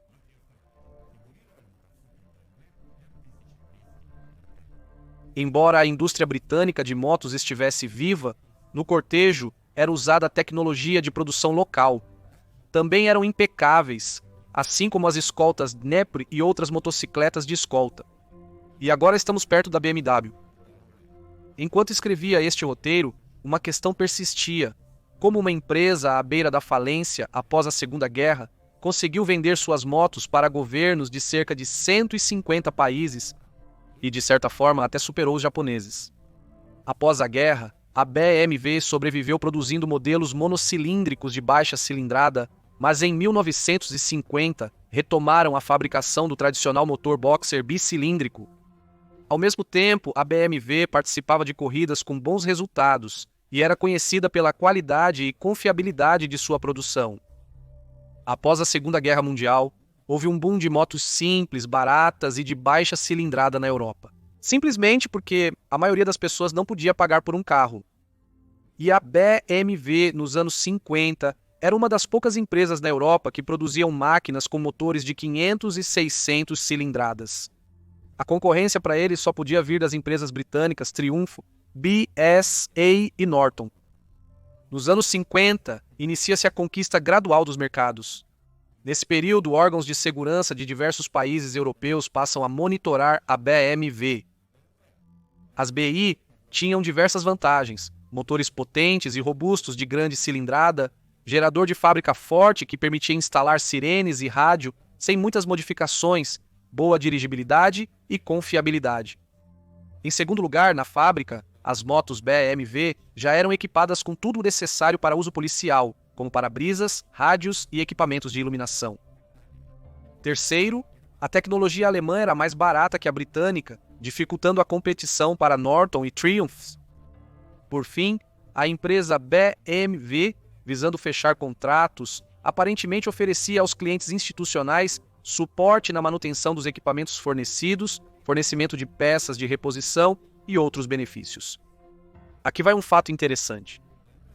embora a indústria britânica de motos estivesse viva, no cortejo era usada a tecnologia de produção local. Também eram impecáveis, assim como as escoltas Dnepr e outras motocicletas de escolta. E agora estamos perto da BMW. Enquanto escrevia este roteiro, uma questão persistia. Como uma empresa à beira da falência após a Segunda Guerra conseguiu vender suas motos para governos de cerca de 150 países e, de certa forma, até superou os japoneses. Após a guerra, a BMW sobreviveu produzindo modelos monocilíndricos de baixa cilindrada, mas em 1950 retomaram a fabricação do tradicional motor boxer bicilíndrico. Ao mesmo tempo, a BMW participava de corridas com bons resultados e era conhecida pela qualidade e confiabilidade de sua produção. Após a Segunda Guerra Mundial, houve um boom de motos simples, baratas e de baixa cilindrada na Europa. Simplesmente porque a maioria das pessoas não podia pagar por um carro. E a BMW, nos anos 50, era uma das poucas empresas na Europa que produziam máquinas com motores de 500 e 600 cilindradas. A concorrência para eles só podia vir das empresas britânicas Triumph, BSA e Norton. Nos anos 50, inicia-se a conquista gradual dos mercados. Nesse período, órgãos de segurança de diversos países europeus passam a monitorar a BMW. As BI tinham diversas vantagens: motores potentes e robustos de grande cilindrada, gerador de fábrica forte que permitia instalar sirenes e rádio sem muitas modificações, boa dirigibilidade e confiabilidade. Em segundo lugar, na fábrica, as motos BMW já eram equipadas com tudo necessário para uso policial, como para-brisas, rádios e equipamentos de iluminação. Terceiro, a tecnologia alemã era mais barata que a britânica, dificultando a competição para Norton e Triumph. Por fim, a empresa BMW, visando fechar contratos, aparentemente oferecia aos clientes institucionais suporte na manutenção dos equipamentos fornecidos, fornecimento de peças de reposição e outros benefícios. Aqui vai um fato interessante.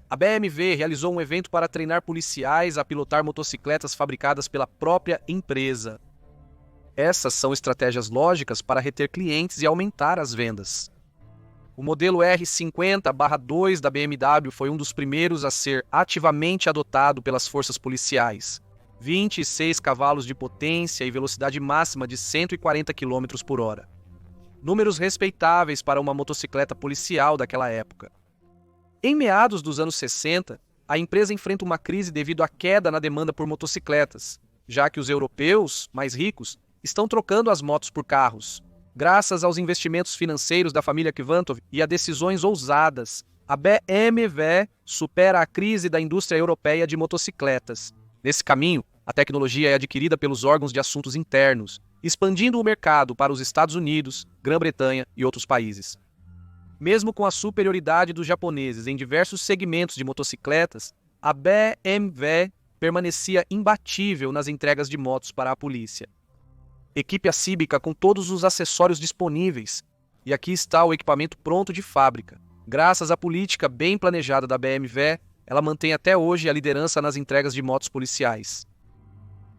A BMW realizou um evento para treinar policiais a pilotar motocicletas fabricadas pela própria empresa. Essas são estratégias lógicas para reter clientes e aumentar as vendas. O modelo R50/2 da BMW foi um dos primeiros a ser ativamente adotado pelas forças policiais. 26 cavalos de potência e velocidade máxima de 140 km por hora. Números respeitáveis para uma motocicleta policial daquela época. Em meados dos anos 60, a empresa enfrenta uma crise devido à queda na demanda por motocicletas, já que os europeus, mais ricos, estão trocando as motos por carros. Graças aos investimentos financeiros da família Kvantov e a decisões ousadas, a BMW supera a crise da indústria europeia de motocicletas. Nesse caminho, a tecnologia é adquirida pelos órgãos de assuntos internos, expandindo o mercado para os Estados Unidos, Grã-Bretanha e outros países. Mesmo com a superioridade dos japoneses em diversos segmentos de motocicletas, a BMW permanecia imbatível nas entregas de motos para a polícia. Equipe a Civica com todos os acessórios disponíveis, e aqui está o equipamento pronto de fábrica. Graças à política bem planejada da BMW, ela mantém até hoje a liderança nas entregas de motos policiais.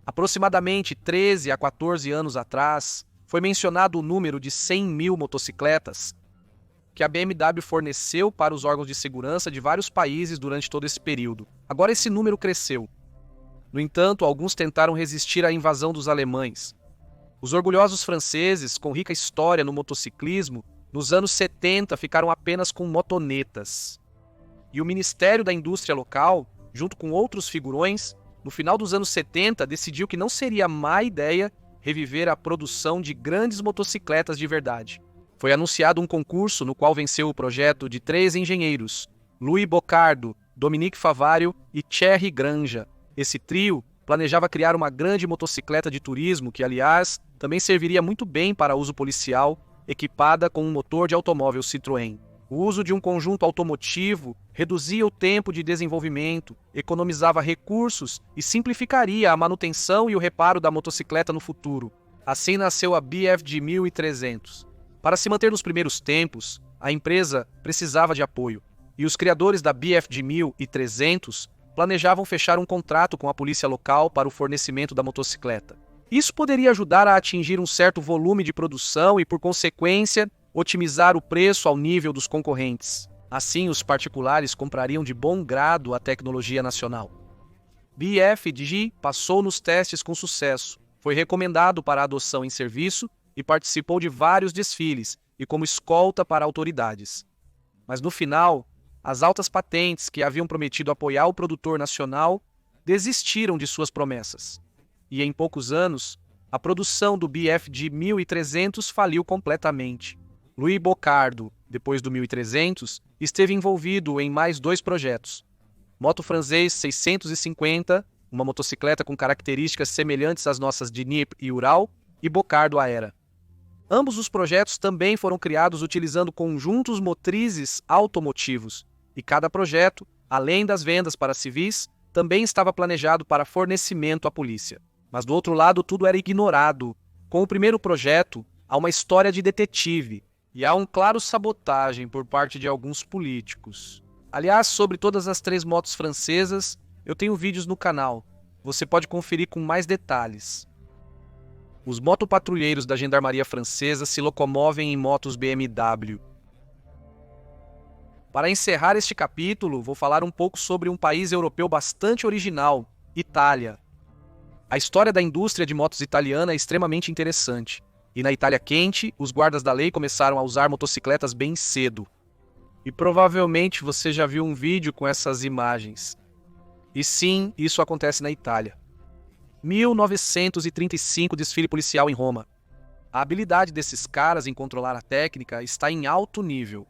Aproximadamente 13 a 14 anos atrás, foi mencionado o número de 100 mil motocicletas que a BMW forneceu para os órgãos de segurança de vários países durante todo esse período. Agora esse número cresceu. No entanto, alguns tentaram resistir à invasão dos alemães. Os orgulhosos franceses, com rica história no motociclismo, nos anos 70 ficaram apenas com motonetas. E o Ministério da Indústria local, junto com outros figurões, no final dos anos 70 decidiu que não seria má ideia reviver a produção de grandes motocicletas de verdade. Foi anunciado um concurso no qual venceu o projeto de 3 engenheiros, Louis Boccardo, Dominique Favario e Thierry Granja. Esse trio planejava criar uma grande motocicleta de turismo que, aliás, também serviria muito bem para uso policial, equipada com um motor de automóvel Citroën. O uso de um conjunto automotivo reduzia o tempo de desenvolvimento, economizava recursos e simplificaria a manutenção e o reparo da motocicleta no futuro. Assim nasceu a BFG 1300. Para se manter nos primeiros tempos, a empresa precisava de apoio, e os criadores da BFG 1300 planejavam fechar um contrato com a polícia local para o fornecimento da motocicleta. Isso poderia ajudar a atingir um certo volume de produção e, por consequência, otimizar o preço ao nível dos concorrentes. Assim, os particulares comprariam de bom grado a tecnologia nacional. BFG passou nos testes com sucesso, foi recomendado para adoção em serviço e participou de vários desfiles e como escolta para autoridades. Mas no final, as altas patentes que haviam prometido apoiar o produtor nacional desistiram de suas promessas. E em poucos anos, a produção do BFG 1300 faliu completamente. Louis Boccardo, depois do 1300, esteve envolvido em mais 2 projetos. Moto francês 650, uma motocicleta com características semelhantes às nossas de Nip e Ural, e Boccardo Aera. Ambos os projetos também foram criados utilizando conjuntos motrizes automotivos, e cada projeto, além das vendas para civis, também estava planejado para fornecimento à polícia. Mas do outro lado, tudo era ignorado. Com o primeiro projeto, há uma história de detetive, e há um claro sabotagem por parte de alguns políticos. Aliás, sobre todas as 3 motos francesas, eu tenho vídeos no canal. Você pode conferir com mais detalhes. Os motopatrulheiros da Gendarmeria Francesa se locomovem em motos BMW. Para encerrar este capítulo, vou falar um pouco sobre um país europeu bastante original, Itália. A história da indústria de motos italiana é extremamente interessante. E na Itália quente, os guardas da lei começaram a usar motocicletas bem cedo. E provavelmente você já viu um vídeo com essas imagens. E sim, isso acontece na Itália. 1935, desfile policial em Roma. A habilidade desses caras em controlar a técnica está em alto nível.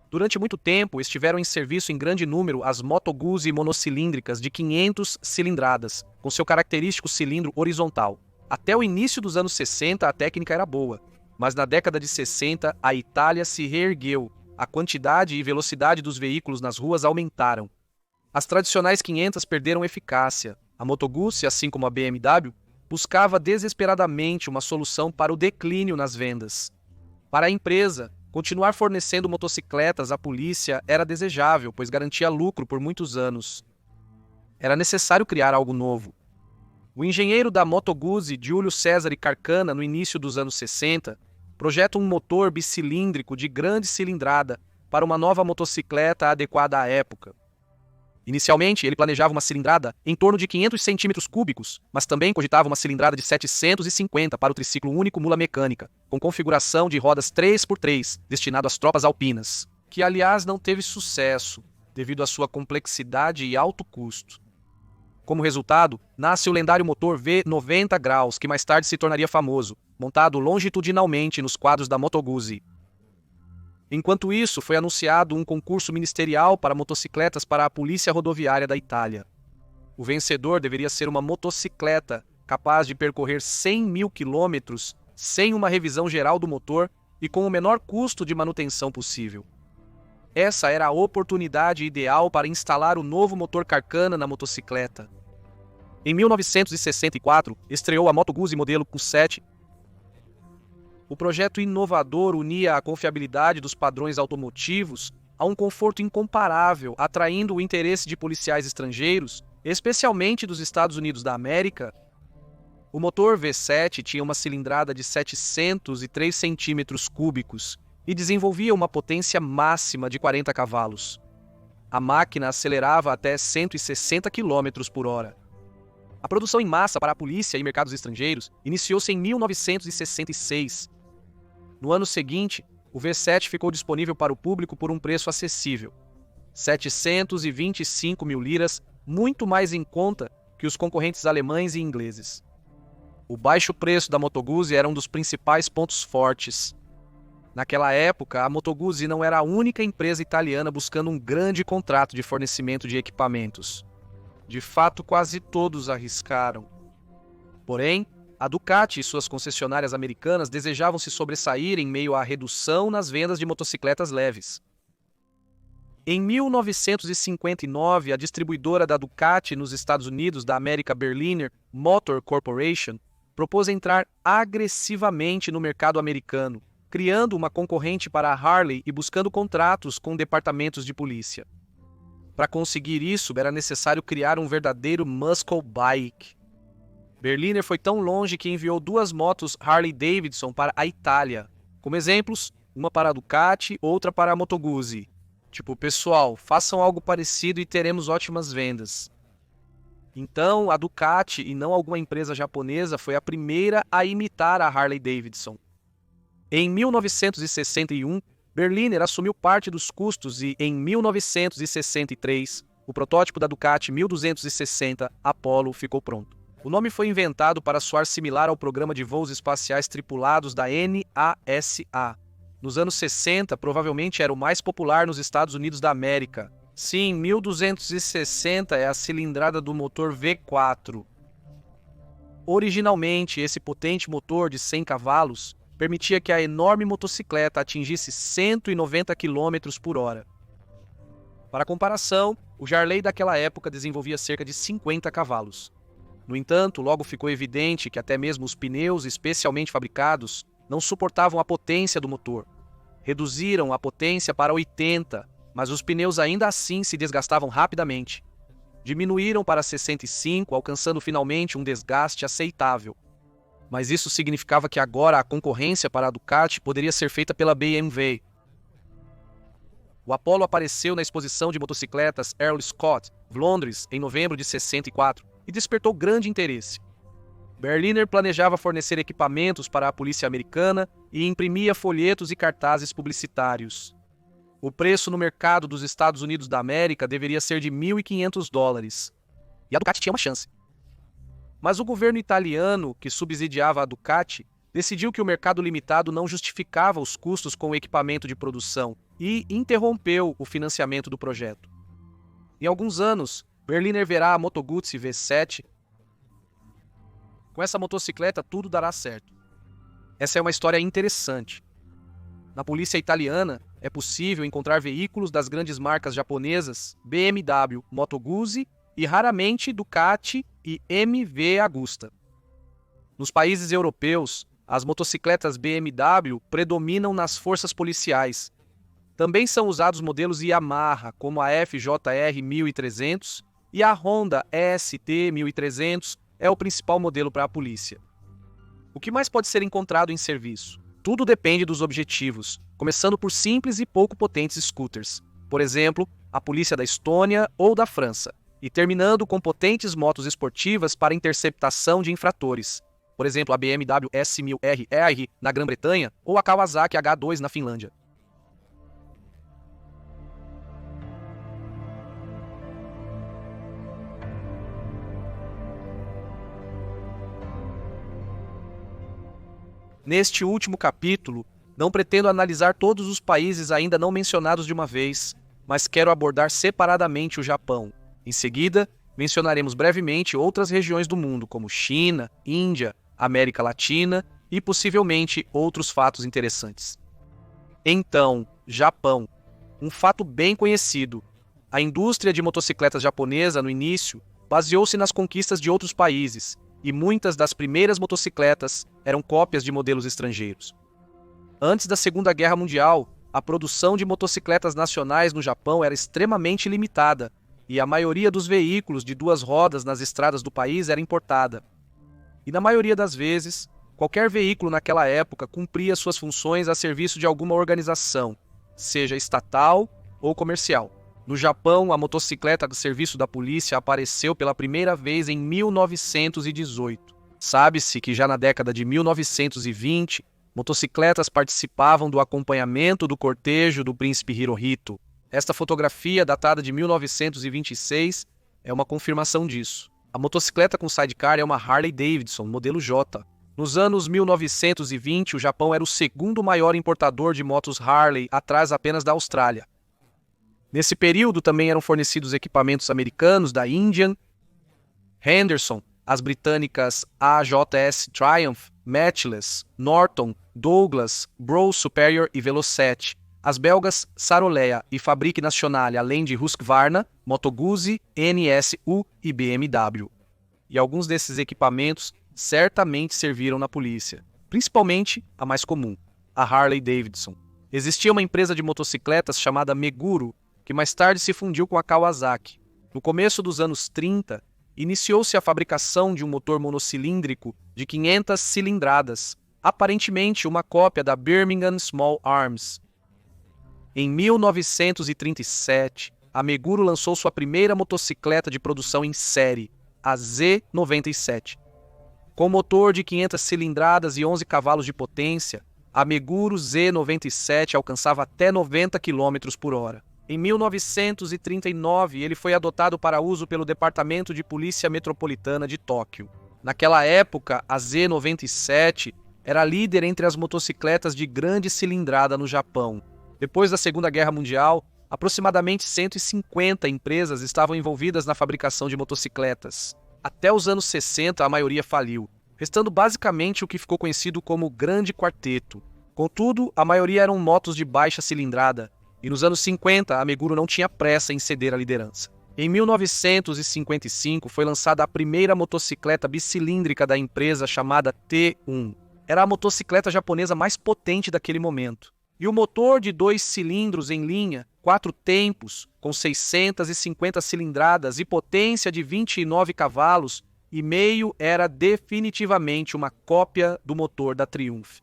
Durante muito tempo, estiveram em serviço em grande número as Moto Guzzi monocilíndricas de 500 cilindradas, com seu característico cilindro horizontal. Até o início dos anos 60, a técnica era boa, mas na década de 60, a Itália se reergueu. A quantidade e velocidade dos veículos nas ruas aumentaram. As tradicionais 500 perderam eficácia. A Moto Guzzi, assim como a BMW, buscava desesperadamente uma solução para o declínio nas vendas. Para a empresa, continuar fornecendo motocicletas à polícia era desejável, pois garantia lucro por muitos anos. Era necessário criar algo novo. O engenheiro da Moto Guzzi, Giulio Cesare Carcana, no início dos anos 60, projeta um motor bicilíndrico de grande cilindrada para uma nova motocicleta adequada à época. Inicialmente, ele planejava uma cilindrada em torno de 500 centímetros cúbicos, mas também cogitava uma cilindrada de 750 para o triciclo único mula mecânica, com configuração de rodas 3x3, destinado às tropas alpinas, que aliás não teve sucesso, devido à sua complexidade e alto custo. Como resultado, nasce o lendário motor V90 graus, que mais tarde se tornaria famoso, montado longitudinalmente nos quadros da Moto Guzzi. Enquanto isso, foi anunciado um concurso ministerial para motocicletas para a Polícia Rodoviária da Itália. O vencedor deveria ser uma motocicleta capaz de percorrer 100 mil quilômetros sem uma revisão geral do motor e com o menor custo de manutenção possível. Essa era a oportunidade ideal para instalar o novo motor Carcana na motocicleta. Em 1964, estreou a Moto Guzzi modelo Q7. O projeto inovador unia a confiabilidade dos padrões automotivos a um conforto incomparável, atraindo o interesse de policiais estrangeiros, especialmente dos Estados Unidos da América. O motor V7 tinha uma cilindrada de 703 centímetros cúbicos e desenvolvia uma potência máxima de 40 cavalos. A máquina acelerava até 160 km por hora. A produção em massa para a polícia e mercados estrangeiros iniciou-se em 1966. No ano seguinte, o V7 ficou disponível para o público por um preço acessível, 725 mil liras, muito mais em conta que os concorrentes alemães e ingleses. O baixo preço da Moto Guzzi era um dos principais pontos fortes. Naquela época, a Moto Guzzi não era a única empresa italiana buscando um grande contrato de fornecimento de equipamentos. De fato, quase todos arriscaram. Porém, a Ducati e suas concessionárias americanas desejavam se sobressair em meio à redução nas vendas de motocicletas leves. Em 1959, a distribuidora da Ducati nos Estados Unidos da América Berliner Motor Corporation propôs entrar agressivamente no mercado americano, criando uma concorrente para a Harley e buscando contratos com departamentos de polícia. Para conseguir isso, era necessário criar um verdadeiro muscle bike. Berliner foi tão longe que enviou 2 motos Harley-Davidson para a Itália. Como exemplos, uma para a Ducati, outra para a Moto Guzzi. Tipo, pessoal, façam algo parecido e teremos ótimas vendas. Então, a Ducati, e não alguma empresa japonesa, foi a primeira a imitar a Harley-Davidson. Em 1961, Berliner assumiu parte dos custos e, em 1963, o protótipo da Ducati 1260 Apollo ficou pronto. O nome foi inventado para soar similar ao programa de voos espaciais tripulados da NASA. Nos anos 60, provavelmente era o mais popular nos Estados Unidos da América. Sim, 1260 é a cilindrada do motor V4. Originalmente, esse potente motor de 100 cavalos permitia que a enorme motocicleta atingisse 190 km por hora. Para comparação, o Harley daquela época desenvolvia cerca de 50 cavalos. No entanto, logo ficou evidente que até mesmo os pneus especialmente fabricados não suportavam a potência do motor. Reduziram a potência para 80, mas os pneus ainda assim se desgastavam rapidamente. Diminuíram para 65, alcançando finalmente um desgaste aceitável. mas isso significava que agora a concorrência para a Ducati poderia ser feita pela BMW. O Apollo apareceu na exposição de motocicletas Earl Scott, Londres, em novembro de 64, e despertou grande interesse. Berliner planejava fornecer equipamentos para a polícia americana e imprimia folhetos e cartazes publicitários. O preço no mercado dos Estados Unidos da América deveria ser de $1.500. E a Ducati tinha uma chance. Mas o governo italiano, que subsidiava a Ducati, decidiu que o mercado limitado não justificava os custos com o equipamento de produção e interrompeu o financiamento do projeto. Em alguns anos, Berliner verá a Moto Guzzi V7. Com essa motocicleta tudo dará certo. Essa é uma história interessante. Na polícia italiana, é possível encontrar veículos das grandes marcas japonesas BMW, Moto Guzzi e raramente Ducati e MV Agusta. Nos países europeus, as motocicletas BMW predominam nas forças policiais. Também são usados modelos Yamaha, como a FJR 1300 e a Honda ST 1300 é o principal modelo para a polícia. O que mais pode ser encontrado em serviço? Tudo depende dos objetivos, começando por simples e pouco potentes scooters, por exemplo, a polícia da Estônia ou da França, e terminando com potentes motos esportivas para interceptação de infratores, por exemplo, a BMW S1000RR na Grã-Bretanha ou a Kawasaki H2 na Finlândia. Neste último capítulo, não pretendo analisar todos os países ainda não mencionados de uma vez, mas quero abordar separadamente o Japão. Em seguida, mencionaremos brevemente outras regiões do mundo, como China, Índia, América Latina e possivelmente outros fatos interessantes. Então, Japão. Um fato bem conhecido. A indústria de motocicletas japonesa, no início, baseou-se nas conquistas de outros países, e muitas das primeiras motocicletas eram cópias de modelos estrangeiros. Antes da Segunda Guerra Mundial, a produção de motocicletas nacionais no Japão era extremamente limitada, e a maioria dos veículos de duas rodas nas estradas do país era importada. E na maioria das vezes, qualquer veículo naquela época cumpria suas funções a serviço de alguma organização, seja estatal ou comercial. No Japão, a motocicleta de serviço da polícia apareceu pela primeira vez em 1918. Sabe-se que já na década de 1920, motocicletas participavam do acompanhamento do cortejo do príncipe Hirohito. Esta fotografia, datada de 1926, é uma confirmação disso. A motocicleta com sidecar é uma Harley Davidson, modelo J. Nos anos 1920, o Japão era o segundo maior importador de motos Harley, atrás apenas da Austrália. Nesse período também eram fornecidos equipamentos americanos da Indian, Henderson, as britânicas AJS Triumph, Matchless, Norton, Douglas, Brose Superior e Velocette, as belgas Sarolea e Fabrique Nationale, além de Husqvarna, Moto Guzzi, NSU e BMW. E alguns desses equipamentos certamente serviram na polícia, principalmente a mais comum, a Harley Davidson. Existia uma empresa de motocicletas chamada Meguro, que mais tarde se fundiu com a Kawasaki. No começo dos anos 30, iniciou-se a fabricação de um motor monocilíndrico de 500 cilindradas, aparentemente uma cópia da Birmingham Small Arms. Em 1937, a Meguro lançou sua primeira motocicleta de produção em série, a Z97. Com motor de 500 cilindradas e 11 cavalos de potência, a Meguro Z97 alcançava até 90 km por hora. Em 1939, ele foi adotado para uso pelo Departamento de Polícia Metropolitana de Tóquio. Naquela época, a Z97 era líder entre as motocicletas de grande cilindrada no Japão. Depois da Segunda Guerra Mundial, aproximadamente 150 empresas estavam envolvidas na fabricação de motocicletas. Até os anos 60, a maioria faliu, restando basicamente o que ficou conhecido como Grande Quarteto. Contudo, a maioria eram motos de baixa cilindrada, e nos anos 50, a Meguro não tinha pressa em ceder a liderança. Em 1955, foi lançada a primeira motocicleta bicilíndrica da empresa, chamada T1. Era a motocicleta japonesa mais potente daquele momento. E o motor de 2 cilindros em linha, 4 tempos, com 650 cilindradas e potência de 29 cavalos, meio era definitivamente uma cópia do motor da Triumph.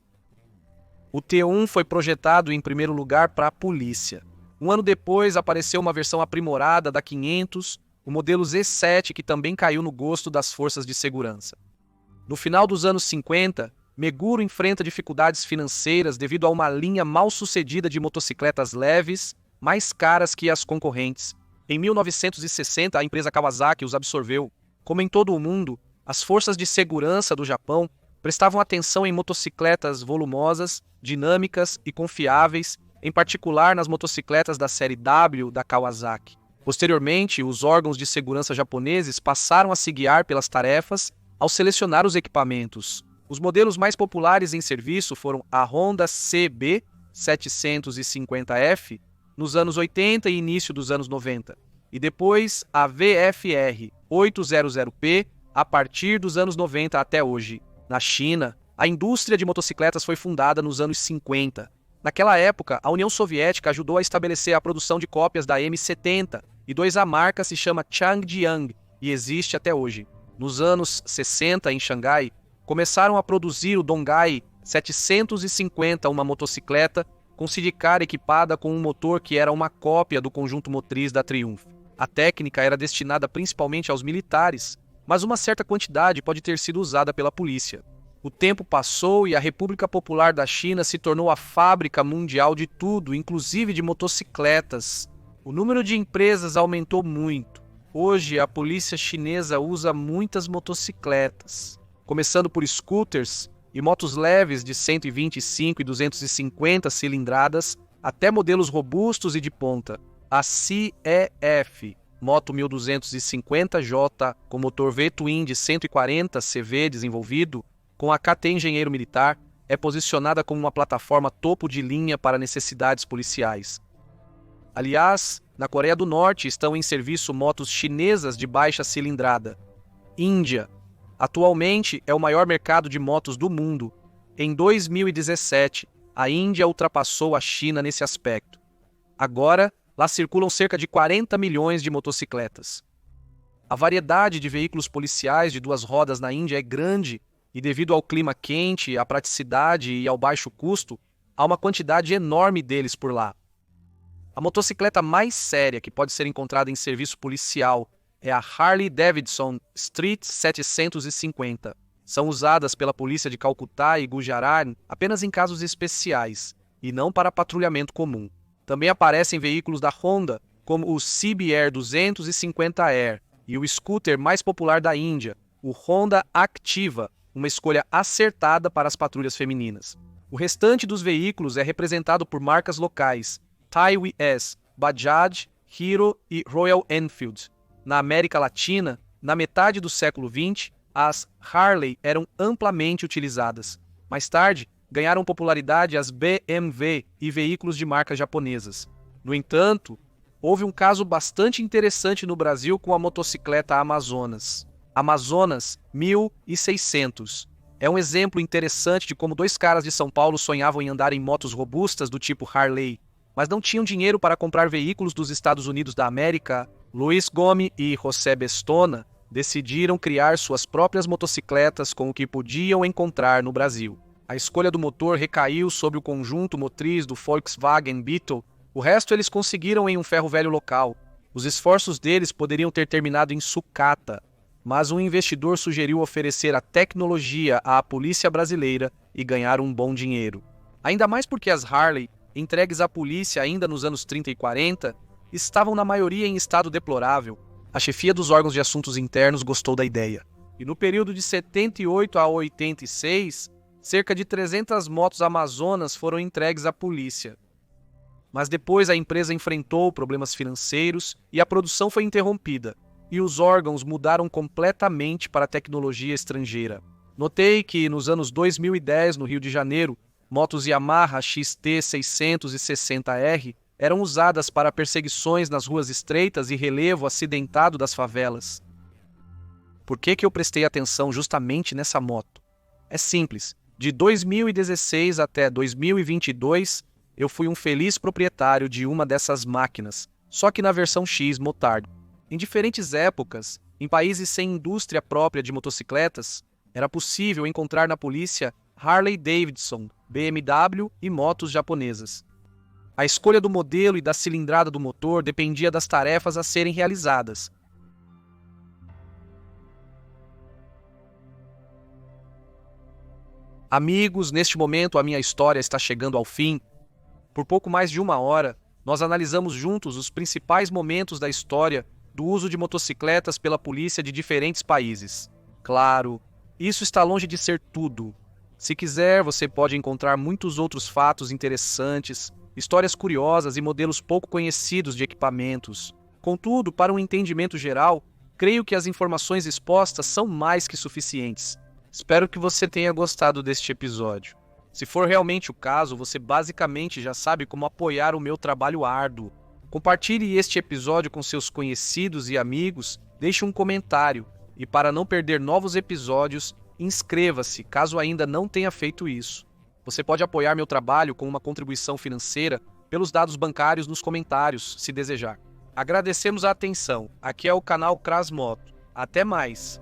O T1 foi projetado em primeiro lugar para a polícia. Um ano depois apareceu uma versão aprimorada da 500, o modelo Z7, que também caiu no gosto das forças de segurança. No final dos anos 50, Meguro enfrenta dificuldades financeiras devido a uma linha mal sucedida de motocicletas leves, mais caras que as concorrentes. Em 1960, a empresa Kawasaki os absorveu. Como em todo o mundo, as forças de segurança do Japão prestavam atenção em motocicletas volumosas, dinâmicas e confiáveis, em particular nas motocicletas da série W da Kawasaki. Posteriormente, os órgãos de segurança japoneses passaram a se guiar pelas tarefas ao selecionar os equipamentos. Os modelos mais populares em serviço foram a Honda CB 750F nos anos 80 e início dos anos 90, e depois a VFR 800P a partir dos anos 90 até hoje. Na China, a indústria de motocicletas foi fundada nos anos 50. Naquela época, a União Soviética ajudou a estabelecer a produção de cópias da M70, e a marca se chama Changjiang e existe até hoje. Nos anos 60, em Xangai, começaram a produzir o Dongai 750, uma motocicleta com sidecar equipada com um motor que era uma cópia do conjunto motriz da Triumph. A técnica era destinada principalmente aos militares, mas uma certa quantidade pode ter sido usada pela polícia. O tempo passou e a República Popular da China se tornou a fábrica mundial de tudo, inclusive de motocicletas. O número de empresas aumentou muito. Hoje, a polícia chinesa usa muitas motocicletas, começando por scooters e motos leves de 125 e 250 cilindradas, até modelos robustos e de ponta. A CEF, moto 1250J, com motor V-Twin de 140 CV desenvolvido, com a KT Engenheiro Militar, é posicionada como uma plataforma topo de linha para necessidades policiais. Aliás, na Coreia do Norte estão em serviço motos chinesas de baixa cilindrada. Índia. Atualmente é o maior mercado de motos do mundo. Em 2017, a Índia ultrapassou a China nesse aspecto. Agora, lá circulam cerca de 40 milhões de motocicletas. A variedade de veículos policiais de duas rodas na Índia é grande e, devido ao clima quente, à praticidade e ao baixo custo, há uma quantidade enorme deles por lá. A motocicleta mais séria que pode ser encontrada em serviço policial é a Harley Davidson Street 750. São usadas pela polícia de Calcutá e Gujarat apenas em casos especiais, e não para patrulhamento comum. Também aparecem veículos da Honda, como o CBR 250R, e o scooter mais popular da Índia, o Honda Activa, uma escolha acertada para as patrulhas femininas. O restante dos veículos é representado por marcas locais, TiWS, Bajaj, Hero e Royal Enfield. Na América Latina, na metade do século XX, as Harley eram amplamente utilizadas. Mais tarde, ganharam popularidade as BMW e veículos de marcas japonesas. No entanto, houve um caso bastante interessante no Brasil com a motocicleta Amazonas. Amazonas 1600. É um exemplo interessante de como dois caras de São Paulo sonhavam em andar em motos robustas do tipo Harley, mas não tinham dinheiro para comprar veículos dos Estados Unidos da América. Luiz Gomes e José Bestona decidiram criar suas próprias motocicletas com o que podiam encontrar no Brasil. A escolha do motor recaiu sobre o conjunto motriz do Volkswagen Beetle. O resto eles conseguiram em um ferro velho local. Os esforços deles poderiam ter terminado em sucata, mas um investidor sugeriu oferecer a tecnologia à polícia brasileira e ganhar um bom dinheiro. Ainda mais porque as Harley, entregues à polícia ainda nos anos 30 e 40, estavam na maioria em estado deplorável. A chefia dos órgãos de assuntos internos gostou da ideia. E no período de 78 a 86, cerca de 300 motos Amazonas foram entregues à polícia. Mas depois a empresa enfrentou problemas financeiros e a produção foi interrompida, e os órgãos mudaram completamente para a tecnologia estrangeira. Notei que nos anos 2010, no Rio de Janeiro, motos Yamaha XT 660R eram usadas para perseguições nas ruas estreitas e relevo acidentado das favelas. Por que eu prestei atenção justamente nessa moto? É simples. De 2016 até 2022, eu fui um feliz proprietário de uma dessas máquinas, só que na versão X Motard. Em diferentes épocas, Em países sem indústria própria de motocicletas, era possível encontrar na polícia Harley Davidson, BMW e motos japonesas. A escolha do modelo e da cilindrada do motor dependia das tarefas a serem realizadas. Amigos, neste momento a minha história está chegando ao fim. Por pouco mais de 1 hora, nós analisamos juntos os principais momentos da história do uso de motocicletas pela polícia de diferentes países. Claro, isso está longe de ser tudo. Se quiser, você pode encontrar muitos outros fatos interessantes, histórias curiosas e modelos pouco conhecidos de equipamentos. Contudo, para um entendimento geral, creio que as informações expostas são mais que suficientes. Espero que você tenha gostado deste episódio. Se for realmente o caso, você basicamente já sabe como apoiar o meu trabalho árduo. Compartilhe este episódio com seus conhecidos e amigos, deixe um comentário e, para não perder novos episódios, inscreva-se caso ainda não tenha feito isso. Você pode apoiar meu trabalho com uma contribuição financeira pelos dados bancários nos comentários, se desejar. Agradecemos a atenção. Aqui é o canal Crasmoto. Até mais!